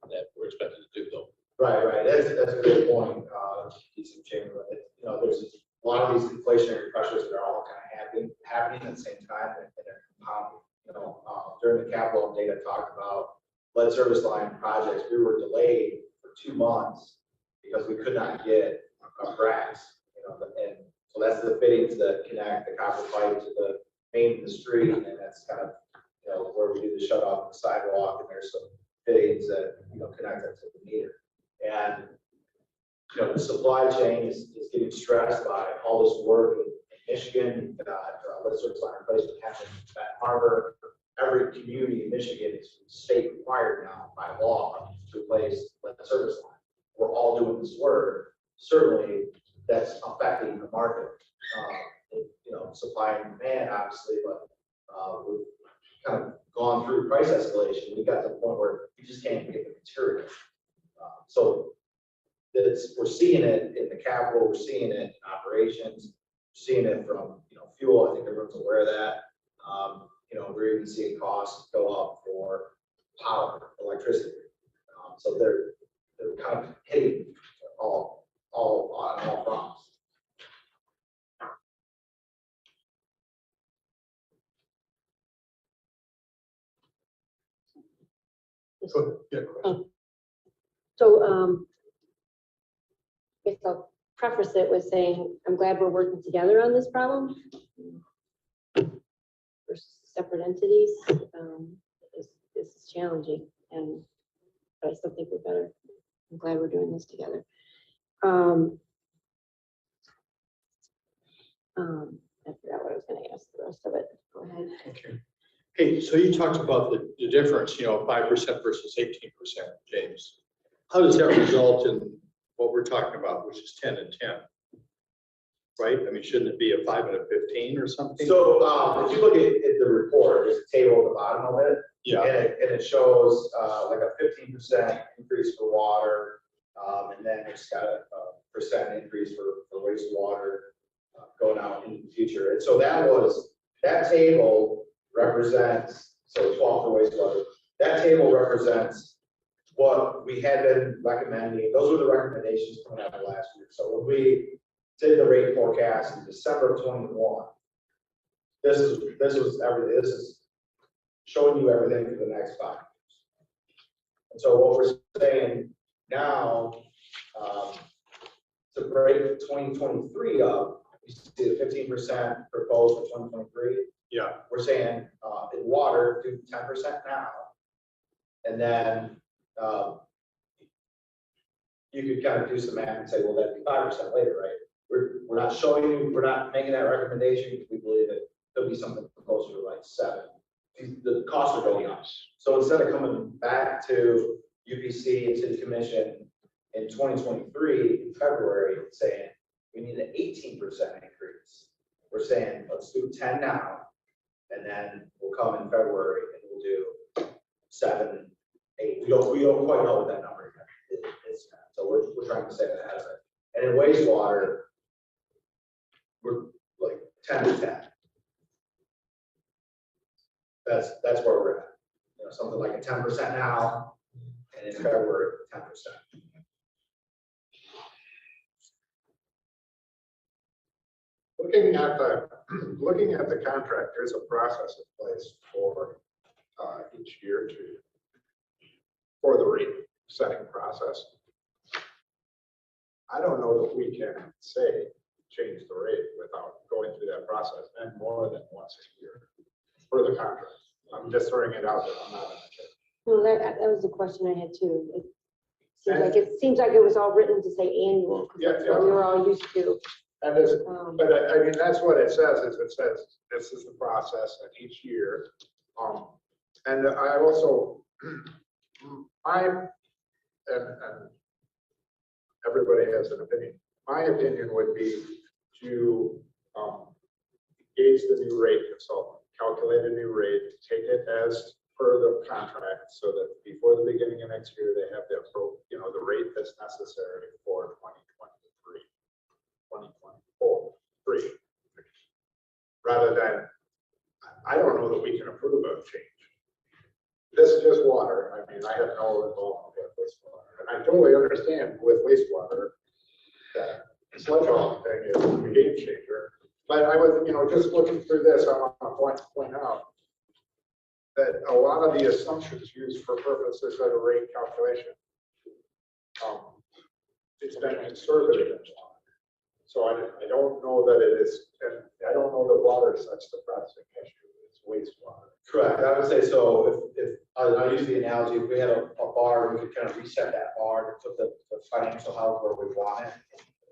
that we're expected to do, though. Right. That's a good point. Decent chamber. You know, there's a lot of these inflationary pressures that are all kind of happening at the same time, and they're compounding. You know, during the capital update, I talked about lead service line projects. We were delayed for 2 months because we could not get racks. You know, and so that's the fittings that connect the copper pipe to the main in the street, and that's kind of, you know, where we do the shut off the sidewalk, and there's some fittings that, you know, connect it to the meter. And you know, the supply chain is getting stressed by all this work in Michigan. You've got lead service line replacement happening in Baton Harbor. Every community in Michigan is state required now by law to replace lead service line. We're all doing this work. Certainly, that's affecting the market. You know, supply and demand, obviously, but we've kind of gone through price escalation. We got to the point where you just can't get the material. So we're seeing it in the capital, we're seeing it in operations, we're seeing it from, you know, fuel. I think everyone's aware of that. You know, we're even seeing costs go up for power, electricity. So they're kind of hitting all on all fronts. Yeah. So, I guess I'll preface it with saying, I'm glad we're working together on this problem. We're separate entities. This is challenging, but I still think we're better. I'm glad we're doing this together. I forgot what I was gonna ask the rest of it. Go ahead. Okay. Hey, so you talked about the difference, 5% versus 18%, James. How does that result in what we're talking about, which is 10 and 10? Right? I mean, shouldn't it be a 5 and a 15 or something? So if you look at the report, there's a table at the bottom of it. Yeah. And it shows like a 15% increase for water. And then it's got a percent increase for wastewater going out in the future. And so that table represents, so 12 for wastewater. That table represents what we had been recommending. Those were the recommendations coming out of last year. So when we did the rate forecast in December of 21, this was everything. This is showing you everything for the next 5 years. And so what we're saying now, to break 2023 up, you see the 15% proposed for 2023. Yeah. We're saying in water, do 10% now. And then you could kind of do some math and say, well, that'd be 5% later, right? We're not showing you, we're not making that recommendation because we believe that there'll be something closer to like 7. The costs are going up. So instead of coming back to UPC and City Commission in 2023 in February and saying we need an 18% increase, we're saying let's do 10 now, and then we'll come in February and we'll do 7, 8. We don't quite know what that number is. So we're trying to say that ahead of it. And in wastewater, we're like 10 to 10. That's where we're at. Something like a 10% now, and in February, 10%. Looking at the contract, there's a process in place for each year for the rate setting process. I don't know that we can say change the rate without going through that process and more than once a year for the contract. I'm just throwing it out there. I'm not. Well, that was the question I had too. It seems like it was all written to say annual, because that's what we were all used to. And this, but I mean, that's what it says. It says this is the process at each year. And I also, and everybody has an opinion. My opinion would be to gauge the new rate consultant, calculate a new rate, take it as per the contract, so that before the beginning of next year, they have the rate that's necessary for 2023, 2024, 3. Rather than, I don't know that we can approve of change. This is just water. I mean, I have no involvement with wastewater. And I totally understand with wastewater that the sledgehammer thing is a game changer. But I was, just looking through this, I want to point out that a lot of the assumptions used for purposes of the rate calculation, it's been conservative. So I don't know that it is, and I don't know that water is such the pressing issue. It's wastewater. Correct. I would say so. If I'll use the analogy, if we had a bar, we could kind of reset that bar to put the financial health where we want it,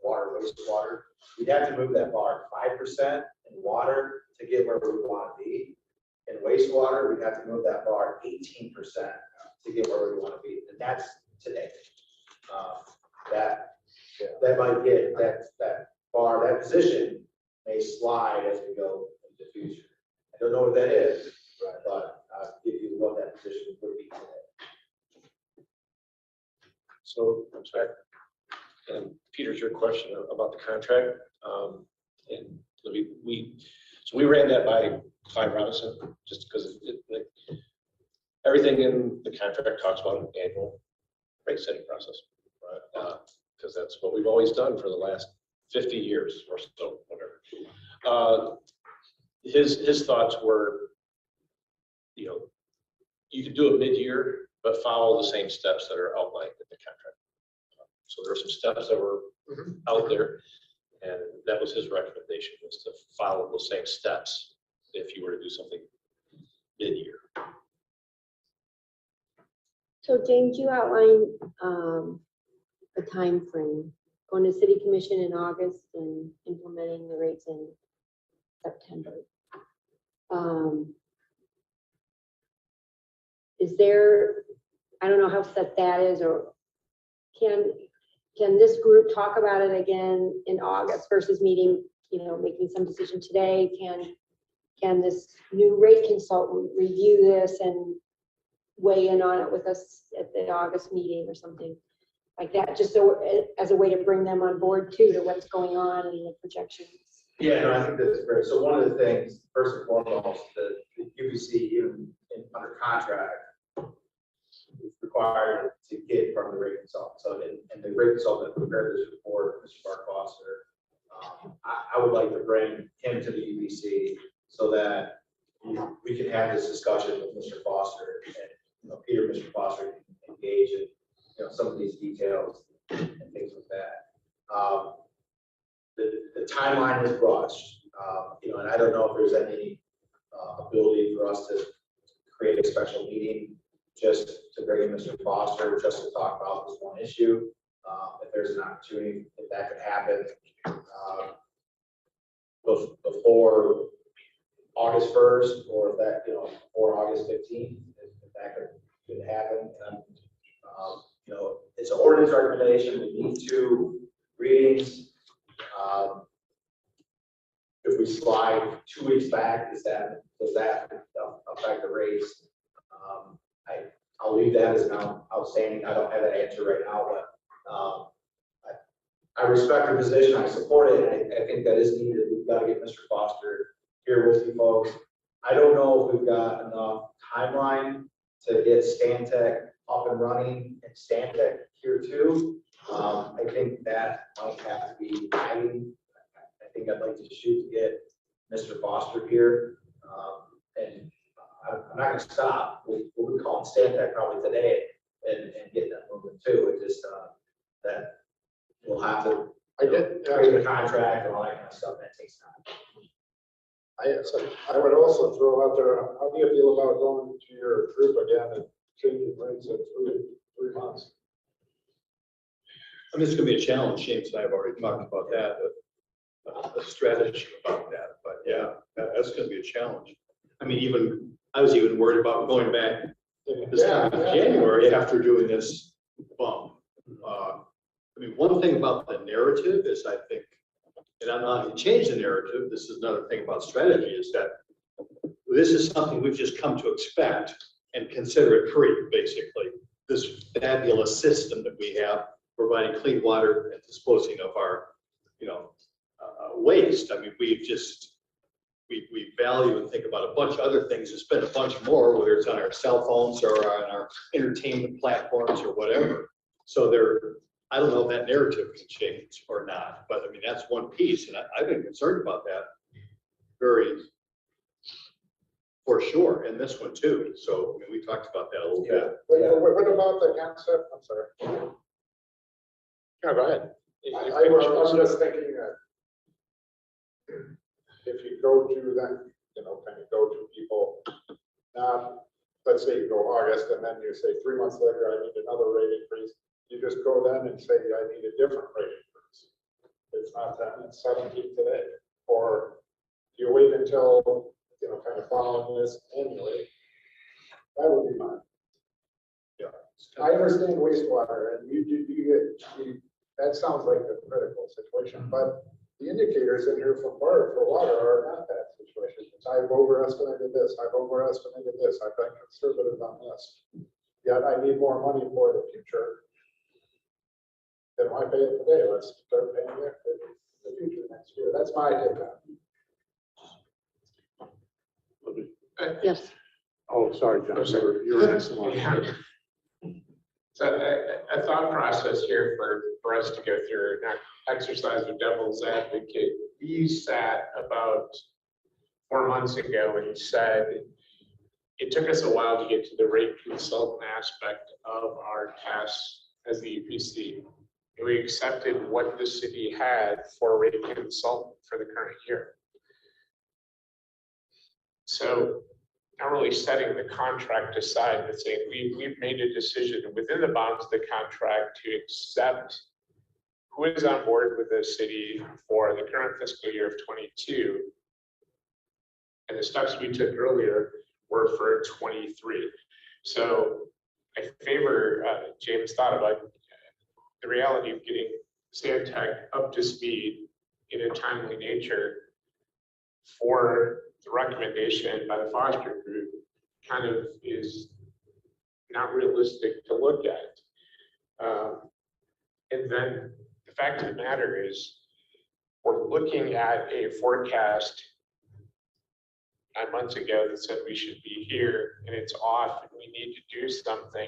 water, wastewater. We'd have to move that bar 5% in water to get where we want to be. In wastewater, we'd have to move that bar 18% to get where we want to be. And that's today. That might get that bar, that position may slide as we go into the future. I don't know what that is, but I'll give you what that position would be today. So, I'm sorry. Peter's your question about the contract. And we ran that by Clyde Robinson, just because everything in the contract talks about an annual rate setting process, right? Because that's what we've always done for the last 50 years or so, whatever. His thoughts were, you could do it mid-year, but follow the same steps that are outlined in the contract. So there are some steps that were out there, and that was his recommendation, was to follow the same steps if you were to do something mid-year. So James, you outlined a time frame, going to city commission in August and implementing the rates in September. Is there, I don't know how set that is, or can this group talk about it again in August versus meeting, making some decision today? Can this new rate consultant review this and weigh in on it with us at the August meeting or something like that, just so as a way to bring them on board too, to what's going on and the projections? Yeah, no, I think that's great. So one of the things, first and foremost, the UBC, even under contract, is required to get from the rate consultant. So, and the rate consultant prepared this report, Mr. Mark Foster. I would like to bring him to the UBC so that we can have this discussion with Mr. Foster, and Peter, Mr. Foster can engage in some of these details and things like that. The timeline is rushed, and I don't know if there's any ability for us to create a special meeting just to bring in Mr. Foster, just to talk about this one issue. If there's an opportunity, if that could happen before August 1st, or if that, before August 15th, if that could happen. And, it's an ordinance recommendation. We need 2 readings. If we slide 2 weeks back, does that affect the rates? I'll leave that as an outstanding. I don't have that answer right now, but I respect the position. I support it. I think that is needed. We've got to get Mr. Foster here with you folks. I don't know if we've got enough timeline to get Stantec up and running and Stantec here too. I think that might have to be guiding. I think I'd like to shoot to get Mr. Foster here. And I'm not going to stop. We'll be calling Stantec probably today and get that moving too. It just that we'll have to create the contract and all that kind of stuff. That takes time. I would also throw out there, how do you feel about going to your group again and changing rates in 3 months? I mean, it's gonna be a challenge. James and I have already talked about that, a strategy about that, but yeah, that's gonna be a challenge. I mean, I was even worried about going back this time in January after doing this bump. I mean, one thing about the narrative is, I think, and I'm not going to change the narrative, this is another thing about strategy, is that this is something we've just come to expect and consider it free, basically. This fabulous system that we have, providing clean water and disposing of our, waste. I mean, we value and think about a bunch of other things and spend a bunch more, whether it's on our cell phones or on our entertainment platforms or whatever. So I don't know if that narrative can change or not, but I mean, that's one piece. And I've been concerned about that for sure. And this one too. So I mean, we talked about that a little bit. What about the concept? I'm sorry. No, go ahead. I'm just thinking that if you go to them, kind of go to people, let's say you go August and then you say 3 months later, I need another rate increase. You just go then and say, I need a different rate increase. It's not that, it's 17 today. Or you wait until, kind of following this annually. That would be mine. Yeah. I understand wastewater, and that sounds like a critical situation, but the indicators in here for water are not that situation. I've overestimated this, I've overestimated this, I've been conservative on this. Yet I need more money for the future. Then why pay it today? Let's start paying it for the future next year. That's my take on it. Yes. Oh, sorry, John. You were next in line. Yeah. So a thought process here for us to go through, not exercise of devil's advocate. You sat about 4 months ago and said it took us a while to get to the rate consultant aspect of our tasks as the UPC. And we accepted what the city had for a rate consultant for the current year. So not really setting the contract aside, but saying we've made a decision within the bounds of the contract to accept who is on board with the city for the current fiscal year of 22. And the steps we took earlier were for 23. So I favor James' thought about the reality of getting Stantec up to speed in a timely nature for the recommendation by the Foster Group kind of is not realistic to look at. And then the fact of the matter is, we're looking at a forecast 9 months ago that said we should be here, and it's off, and we need to do something.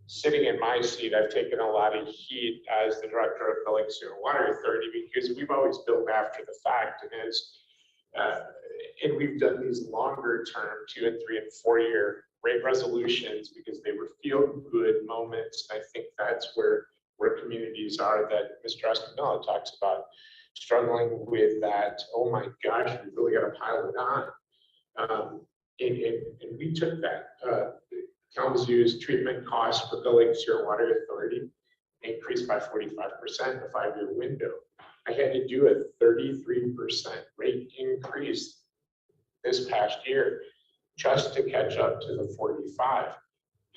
Sitting in my seat, I've taken a lot of heat as the director of Building Sewer and Water Authority because we've always built after the fact, and we've done these longer term 2 and 3 and 4 year rate resolutions because they were feel good moments. I think that's where communities are that Mr. Escamilla talks about, struggling with that. Oh my gosh, we really got to pile it on. And we took that. Kalamazoo's treatment costs for Building Sewer and Water Authority increased by 45% in a 5-year window. I had to do a 33% rate increase this past year just to catch up to the 45.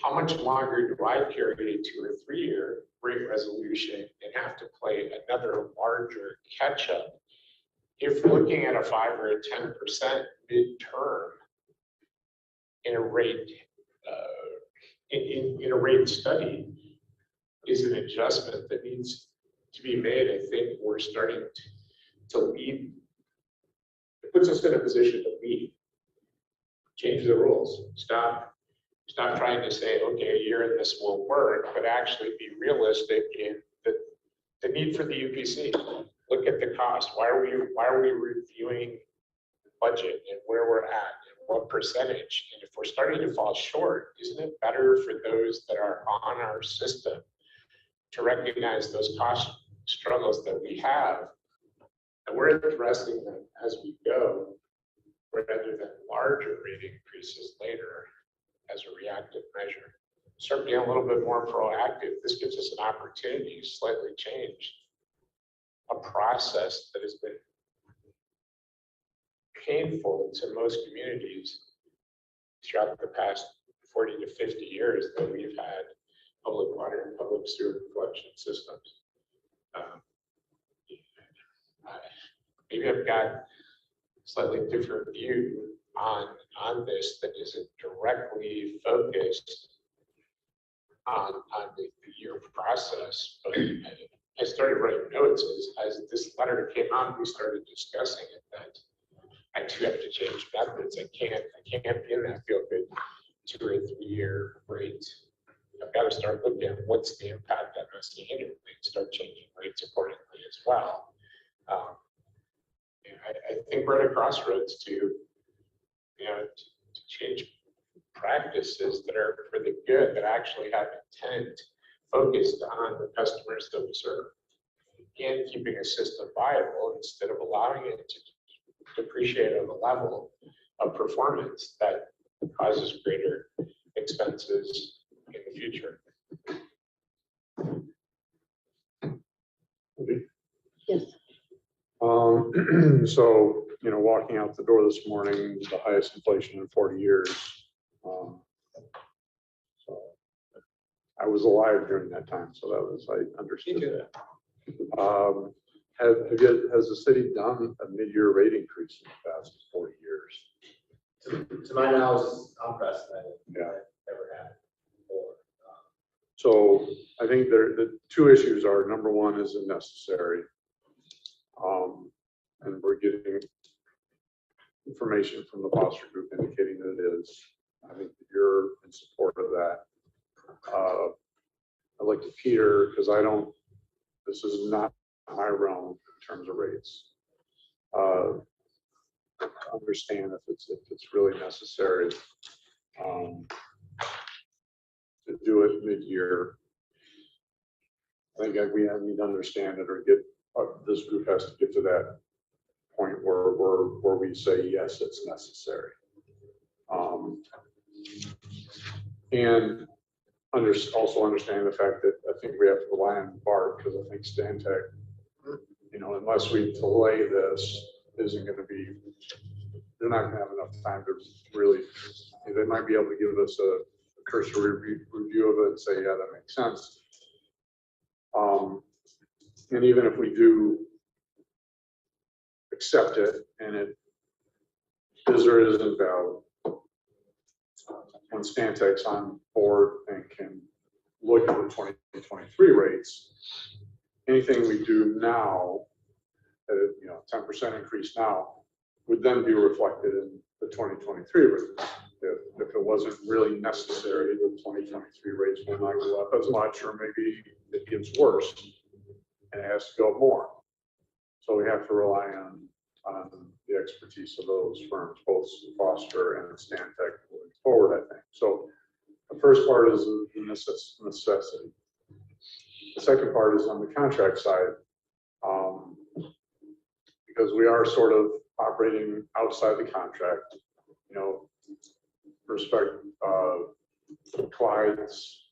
How much longer do I carry a 2 or 3 year rate resolution and have to play another larger catch up? If looking at a 5 or a 10% midterm in a rate in a rate study is an adjustment that needs to be made. I think we're starting to lead. It puts us in a position to lead. Change the rules. Stop trying to say, okay, a year in this will work, but actually be realistic in the need for the UPC. Look at the cost. Why are we reviewing the budget and where we're at? What percentage? And if we're starting to fall short, isn't it better for those that are on our system to recognize those cost struggles that we have, and we're addressing them as we go, rather than larger rate increases later as a reactive measure? Start being a little bit more proactive. This gives us an opportunity to slightly change a process that has been painful to most communities throughout the past 40 to 50 years that we've had public water and public sewer collection systems. Maybe I've got a slightly different view on this that isn't directly focused on the year process, but I started writing notes as this letter came out. We started discussing it that I too have to change methods. I can't be in that feel good 2 or 3 year rate. I've got to start looking at what's the impact on us annually and start changing rates accordingly as well. I think we're at a crossroads to change practices that are for the good, that actually have intent focused on the customers that we serve and keeping a system viable instead of allowing it to depreciate on the level of performance that causes greater expenses in the future. Yes. So, walking out the door this morning, the highest inflation in 40 years. So I was alive during that time, so I understood that. Has the city done a mid-year rate increase in the past 40 years? To my knowledge, it's unprecedented. Yeah. Never had before. So I think the two issues are, number one, is it necessary? And we're getting information from the Foster Group indicating that it is. I think that you're in support of that. I'd like to Peter, because this is not my realm in terms of rates. Understand if it's really necessary. To do it mid-year. I think we need to understand it, or this group has to get to that point where we say, yes, it's necessary. And also understand the fact that I think we have to rely on BART, because I think Stantec, unless we delay this, isn't going to be, they're not going to have enough time to really, they might be able to give us a cursory review of it and say, yeah, that makes sense. And even if we do accept it and it is or isn't valid, when Stantec's on board and can look at the 2023 rates, anything we do now, 10% increase now, would then be reflected in the 2023 rates. If it wasn't really necessary, the 2023 rates may not go up as much, or maybe it gets worse and it has to go up more. So we have to rely on the expertise of those firms, both Foster and Stantec moving forward, I think. So the first part is the necessity. The second part is on the contract side, because we are sort of operating outside the contract, respect Clyde's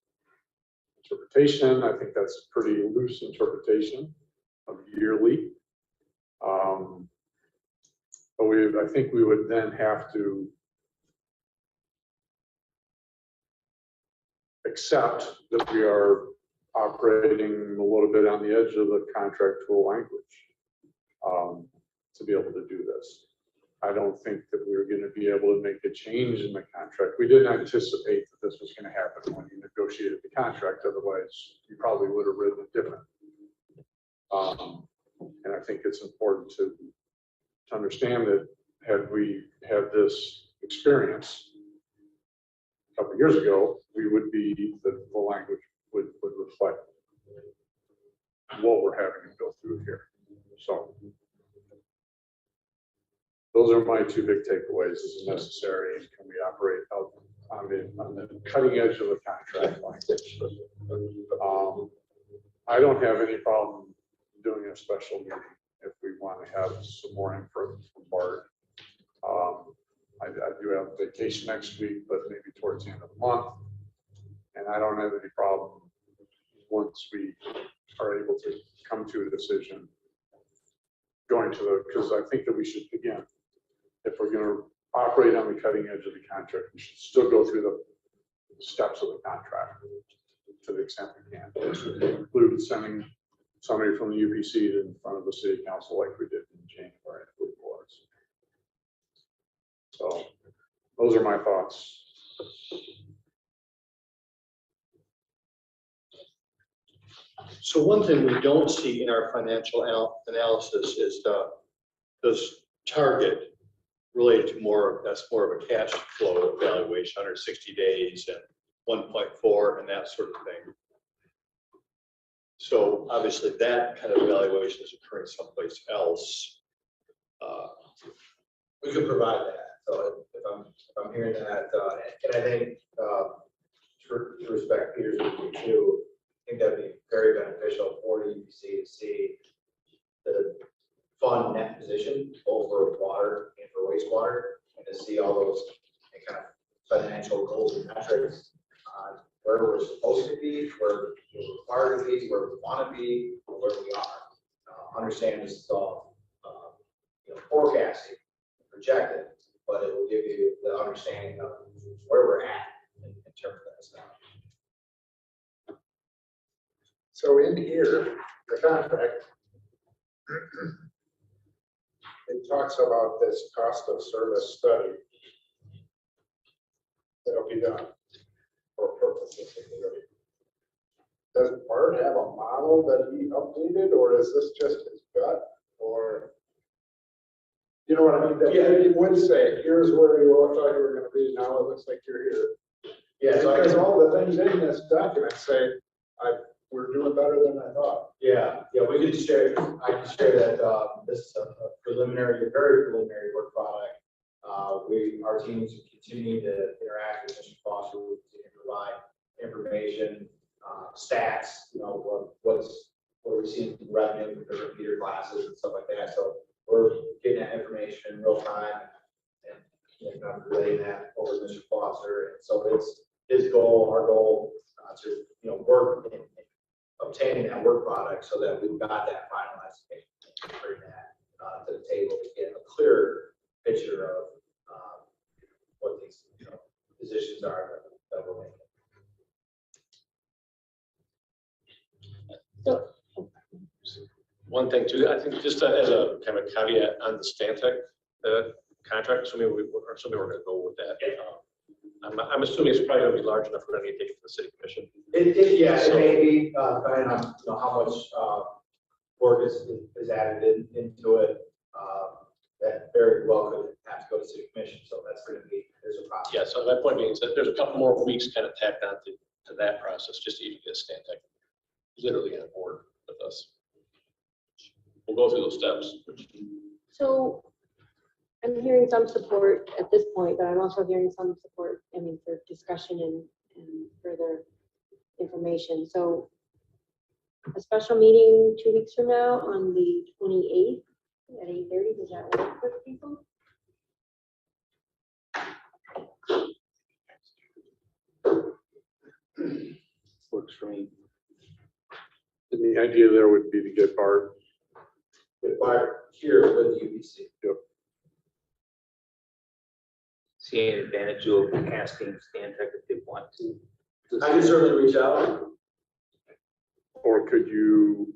interpretation. I think that's a pretty loose interpretation of yearly. But I think we would then have to accept that we are operating a little bit on the edge of the contractual language to be able to do this. I don't think that we're going to be able to make a change in the contract. We didn't anticipate that this was going to happen when you negotiated the contract. Otherwise, you probably would have written it different. And I think it's important to understand that had we had this experience a couple of years ago, we would be, the language would reflect what we're having to go through here. So those are my two big takeaways. Is it necessary, and can we operate out on the cutting edge of the contract language? I don't have any problem doing a special meeting if we want to have some more info from BART. I do have vacation next week, but maybe towards the end of the month. And I don't have any problem once we are able to come to a decision going to because I think that we should, again, if we're going to operate on the cutting edge of the contract, we should still go through the steps of the contract to the extent we can, which would include sending somebody from the UPC in front of the city council like we did in January, I believe it was. So those are my thoughts. So one thing we don't see in our financial analysis is this target related to that's more of a cash flow evaluation, 160 days and 1.4 and that sort of thing. So obviously that kind of evaluation is occurring someplace else. We could provide that. So if I'm hearing that, and I think to respect Peter's review too, I think that'd be very beneficial for the UPC to see the fund net position, both for water and for wastewater, and to see all those kind of financial goals and metrics on where we're supposed to be, where we're required to be, where we want to be, or where we are. Understand this is all forecasting, projected, but it will give you the understanding of where we're at in terms of that stuff. So in here, the contract, it talks about this cost of service study that'll be done for purposes of the rate. Does Bart have a model that he updated, or is this just his gut, or? You know what I mean? That he would say, here's where you all thought you were going to be. Now it looks like you're here. Yeah, so because all the things in this document say, we're doing better than I thought. yeah, we could share. I can share that this is a preliminary, very preliminary work product. Our teams continue to interact with Mr. Foster, we continue to provide information, stats, what we're seeing in revenue for the repeater classes and stuff like that. So we're getting that information in real time and I'm relaying that over to Mr. Foster. And so it's his goal, our goal, to work in obtaining that work product so that we've got that finalized and bring that to the table to get a clearer picture of what these positions are that we're making. So, One thing too, I think just as a kind of caveat on the Stantec contract, assuming we're going to go with that. I'm assuming it's probably going to be large enough for any take it to the city commission. It may be, depending on how much work is added into it. That very well could have to go to city commission, so that's going to be, there's a process. Yeah, so my point being is that there's a couple more weeks kind of tacked on to that process, just to even get Stantec literally on board with us. We'll go through those steps. so I'm hearing some support at this point, but I'm also hearing some support, for discussion and further information. So a special meeting 2 weeks from now on the 28th at 8:30, does that work for people? Works for me. And the idea there would be to get Bart. Here with the UBC. See any advantage of asking Stantec if they want to? I can certainly reach out. Or could you,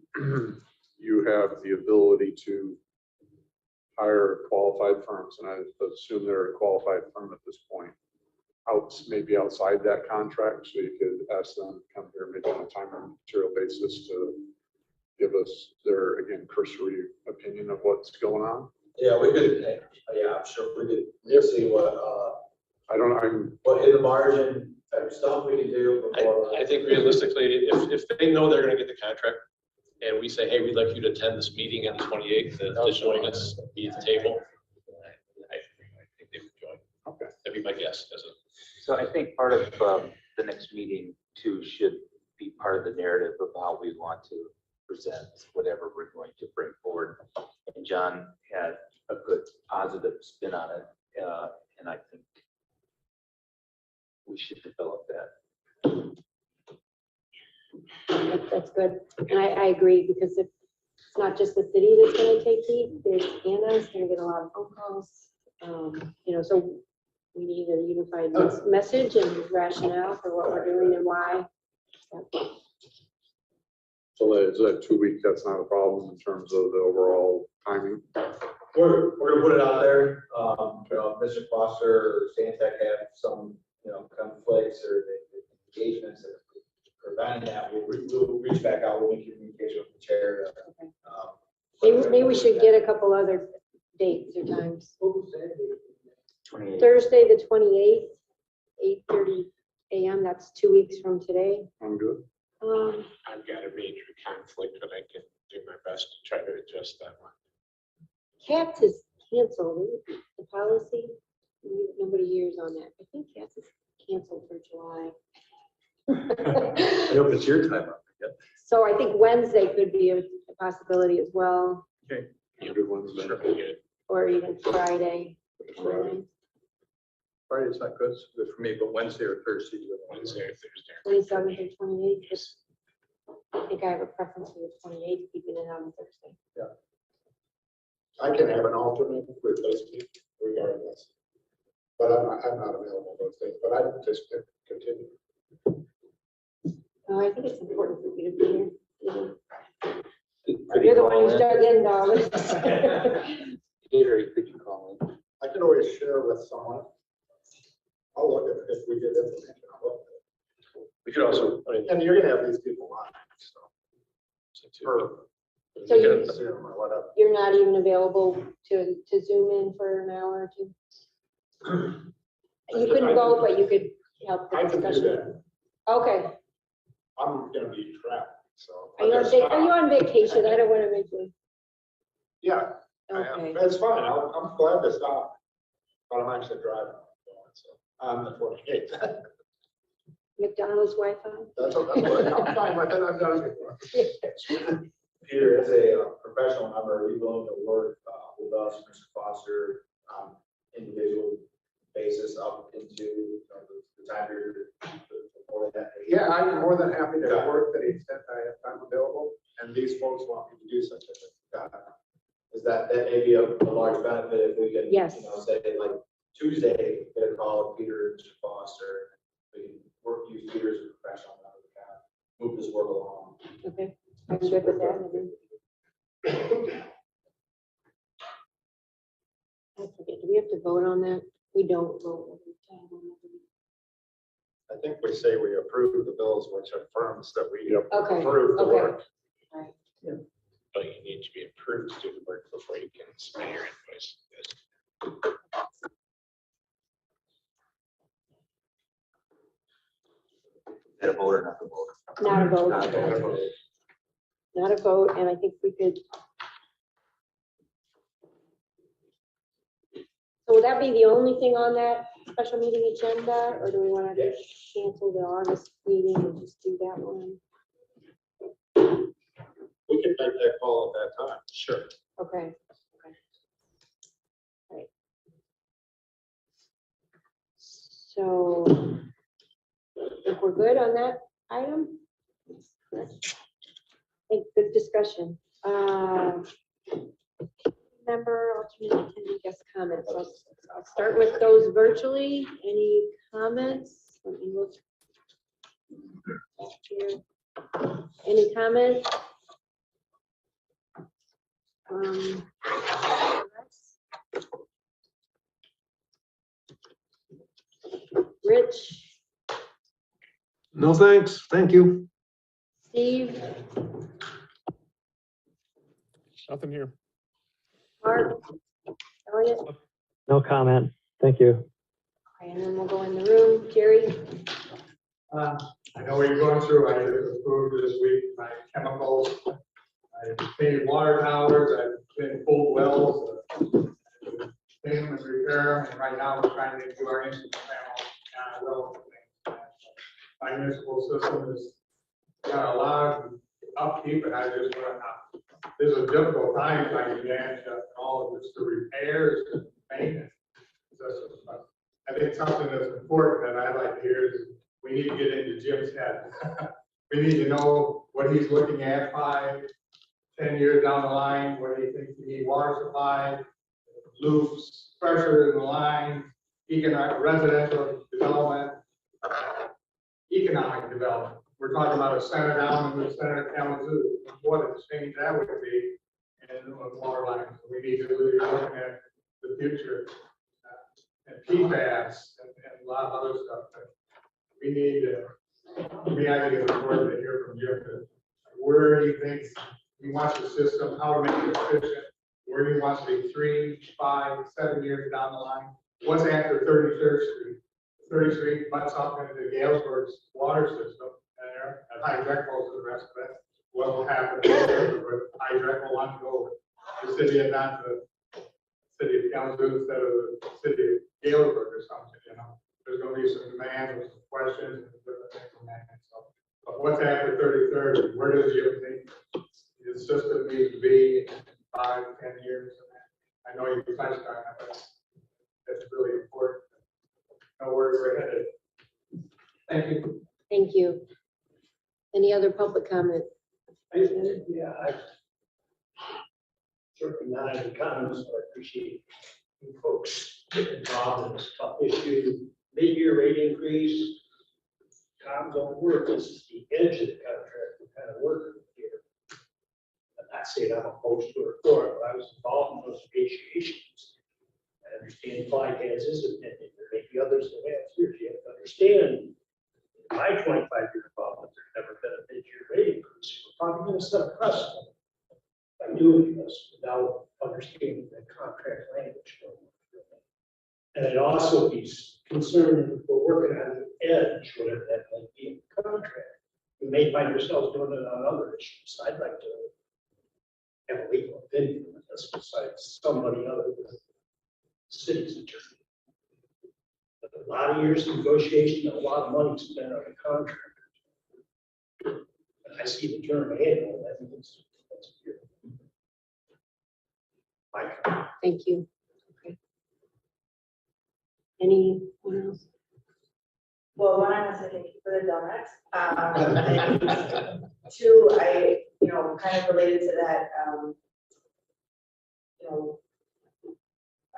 you have the ability to hire qualified firms, and I assume they're a qualified firm at this point, maybe outside that contract, so you could ask them to come here maybe on a time and material basis to give us their, again, cursory opinion of what's going on? Yeah, we could, I'm sure we could see what in the margin type stuff we can do before. I think realistically, if they know they're going to get the contract and we say, hey, we'd like you to attend this meeting on the 28th, to join us, be at the table, I think they would join. Okay. That'd be my guess. So I think part of the next meeting too should be part of the narrative of how we want to present whatever we're going to bring forward. And John had a good positive spin on it, and I think we should develop that. That's good, and I agree, because if it's not just the city that's going to take heat, there's Anna's going to get a lot of phone calls. So we need a unified message and rationale for what we're doing and why. So is that 2 weeks, that's not a problem in terms of the overall timing? We're gonna put it out there. Mr. Foster or Stantec have some, conflicts or engagements that are preventing that. We'll reach back out. We'll make communication with the chair. Maybe we should get a couple other dates or times. 28. Thursday, the 28th, 8:30 a.m. That's 2 weeks from today. I'm good. I've got a major conflict, but I can do my best to try to adjust that one. CATS is canceled, isn't it? The policy. Nobody hears on that. I think CATS is canceled for July. I hope it's your time up. Yeah. So I think Wednesday could be a possibility as well, Okay. Good ones. Sure, good. or even Friday. Friday. Friday's not good, it's good for me, but Wednesday or Thursday. Wednesday or Thursday. 27th or 28th. I think I have a preference for the 28th, keeping it on Thursday. I can have an alternate replace me regardless. But I'm not available those days, but I just continue. I think it's important for you to be here. Could you You're the call one who's in? dug in, Darwin. Gary, could you call in? I can always share with someone. I'll look at if we get information. I'll look at We could also, it. And you're gonna have these people on, so. Or So you- Zoom or whatever. You're not even available to Zoom in for an hour or two? You couldn't go, but you could help the I can do discussion. that. Okay. I'm gonna be trapped, so. Are you on vacation? I don't want to make you. Yeah, I am. Okay. That's fine. I'm glad to stop. but I'm actually driving. So I'm the 48th. McDonald's Wi-Fi? That's what I'm fine with it. I've done it before. Peter, as a professional member, are you willing to work with us, Mr. Foster, individual basis up into the time period before that? Yeah, I'm more than happy to work to the extent I have time available, and these folks want me to do such a thing. Is that may be a large benefit if we can, Yes. say like Tuesday, get a call with Peter and Mr. Foster. We can use Peter as a professional member to kind of move this work along. Okay, I'm good with that. I forget, do we have to vote on that? We don't vote every time. I think we say we approve the bills, which affirms that we Okay, approve the okay. work. But you need to be approved to do the work before you can submit your invoice. Is that a vote or not a vote? Not a vote. Not a vote. Not a vote, and I think we could. So would that be the only thing on that special meeting agenda, or do we want to cancel the August meeting and just do that one? We can make that call at that time. Sure. Okay. All right. So if we're good on that item? Correct. I think good discussion. Member, alternate attendee guest comments. I'll start with those virtually. Any comments? Let me look here. Any comments? Rich, No, thanks. Thank you. Steve, Nothing here. Mark, Elliot, No comment. Thank you. okay, and then we'll go in the room. Jerry, I know what you're going through. I just approved this week my chemicals. I painted water towers. I've been full wells. Clean them and repair them. And right now we're trying to do our instrument panel well things. My municipal system is got a lot of upkeep, and I just want to. This is a difficult time trying to manage all of this, the repairs and maintenance. I think something that's important that I'd like to hear is we need to get into Jim's head. We need to know what he's looking at 5, 10 years down the line, where he thinks we need water supply, loops, pressure in the line, economic, residential development, economic development. We're talking about a center down in the center of Kalamazoo. What a change that would be in water lines. We need to really look at the future and PFAS and a lot of other stuff. But we need to, I think it's important to hear from Jim where he thinks he wants the system, how to make it efficient, where he wants to be 3, 5, 7 years down the line. What's after 33rd Street? 30th Street butts up into Galesburg's water system, and Hydrec goes to the rest of it. What will happen there? Hydrec will want to go to the city and not the city of Kalamazoo instead of the city of Galesburg or something, you know. There's going to be some demand and some questions and different things from that. So, but what's after 33rd? Where does you think the system needs to be in 5, 10 years? I know you touched on that, but that's really important. Know where we're headed. Thank you. thank you. Any other public comment? Yeah, I certainly not an economist, but I appreciate you folks getting involved in this tough issue. Mid-year rate increase, Tom, don't work. This is the edge of the contract we're kind of working here. I'm not saying I'm opposed to it or for it, but I was involved in those negotiations. I understand Clyde has his opinion. There may be others that have yours. You have to understand, in my 25-year involvement, there's never been a mid-year rate increase. We're probably going to set a precedent by doing this without understanding the contract language. And I'd also be concerned if we're working on the edge, whatever that might be in the contract. We may find ourselves doing it on other issues. I'd like to have a legal opinion on this besides somebody other than the city's attorney. A lot of years of negotiation, a lot of money spent on a contract. And I see the term annual, I think that's good. Mike? Thank you. Okay. Anyone else? Well, one, I want to say thank you for the donuts. And two, I, kind of related to that,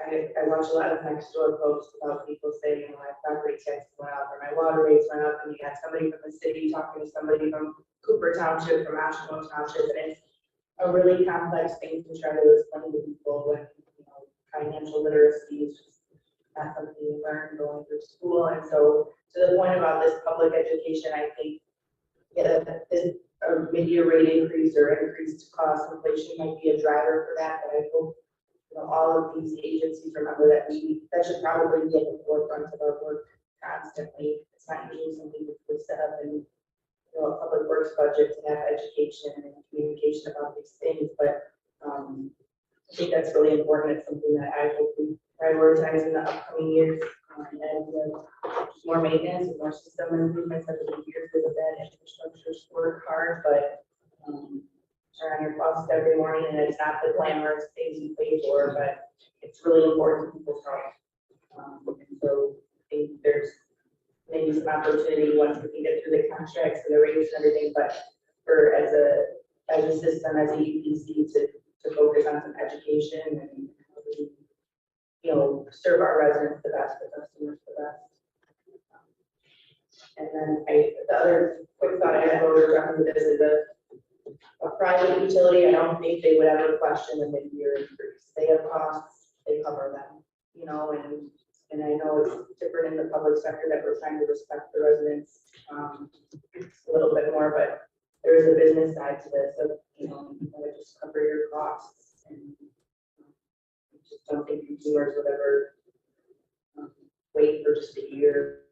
I watch a lot of next door posts about people saying, my property tax went up or my water rates went up, and you got somebody from the city talking to somebody from Cooper Township, from Ashland Township, and it's a really complex thing to try to explain to people when, financial literacy is just not something you learn going through school. And so to the point about this public education, I think a mid-year rate increase or increased cost inflation might be a driver for that, but I hope all of these agencies remember that that should probably be at the forefront of our work constantly. It's not usually something that we set up in a public works budget to have education and communication about these things, but I think that's really important. It's something that I hope we prioritize in the upcoming years, and more maintenance and more system improvements over the years with the bad infrastructures work hard, but turn on your faucet every morning, and it's not the glamorous things you pay for, but it's really important to people's health. And so I think there's maybe some opportunity once we can get through the contracts and the rates and everything, but for as a system, as a UPC to focus on some education and serve our residents the best, the customers the best. And then the other quick thought I had while we were talking about this is a private utility, I don't think they would ever question the mid-year increase. They have costs, they cover them, and I know it's different in the public sector that we're trying to respect the residents a little bit more, but there is a business side to this of, you gotta just cover your costs, and I just don't think consumers would ever wait for just a year.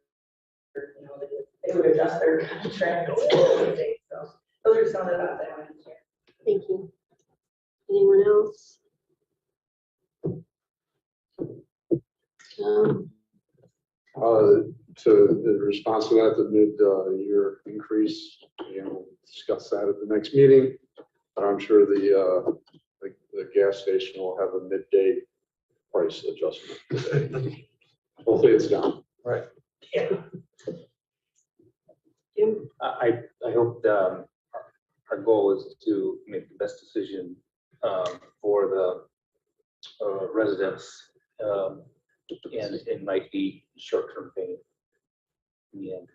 They would adjust their contract. So those are some of the thoughts I wanted to share. Thank you. Anyone else? To the response to that, the mid-year increase, we'll discuss that at the next meeting. But I'm sure the gas station will have a midday price adjustment today. Hopefully it's down. Right. Yeah. Jim? I hope our goal is to make the best decision for the residents, and it might be short-term pain in the end.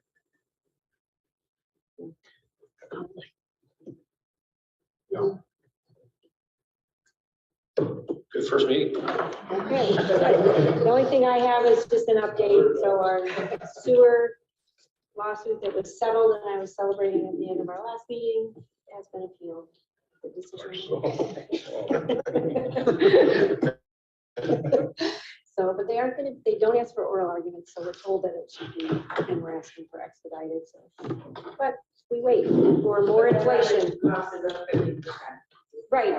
Good first meeting. Okay. The only thing I have is just an update. So our sewer lawsuit that was settled and I was celebrating at the end of our last meeting has been appealed. The decision. So, but they don't ask for oral arguments, so we're told that it should be, and we're asking for expedited, so. But we wait for more inflation. Cost is up 50%. Right.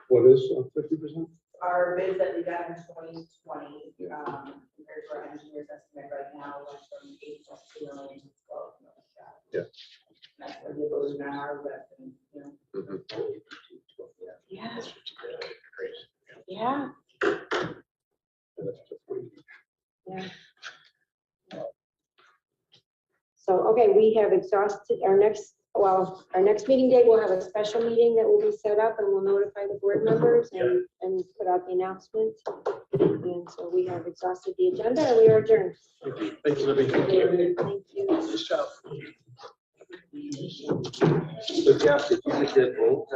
What is 50%? Our bids that we got in 2020, compared to our engineer's estimate right now, went from 8.2 million to 12 million. Yeah. That's where the erosion on our revenue, Yeah. Yeah. Yeah. So, okay, we have exhausted our next meeting date. We'll have a special meeting that will be set up, and we'll notify the board members and put out the announcement. And so we have exhausted the agenda, and we are adjourned. Thank you, Libby. Thank you. Nice job. So Jeff, did you get that vote?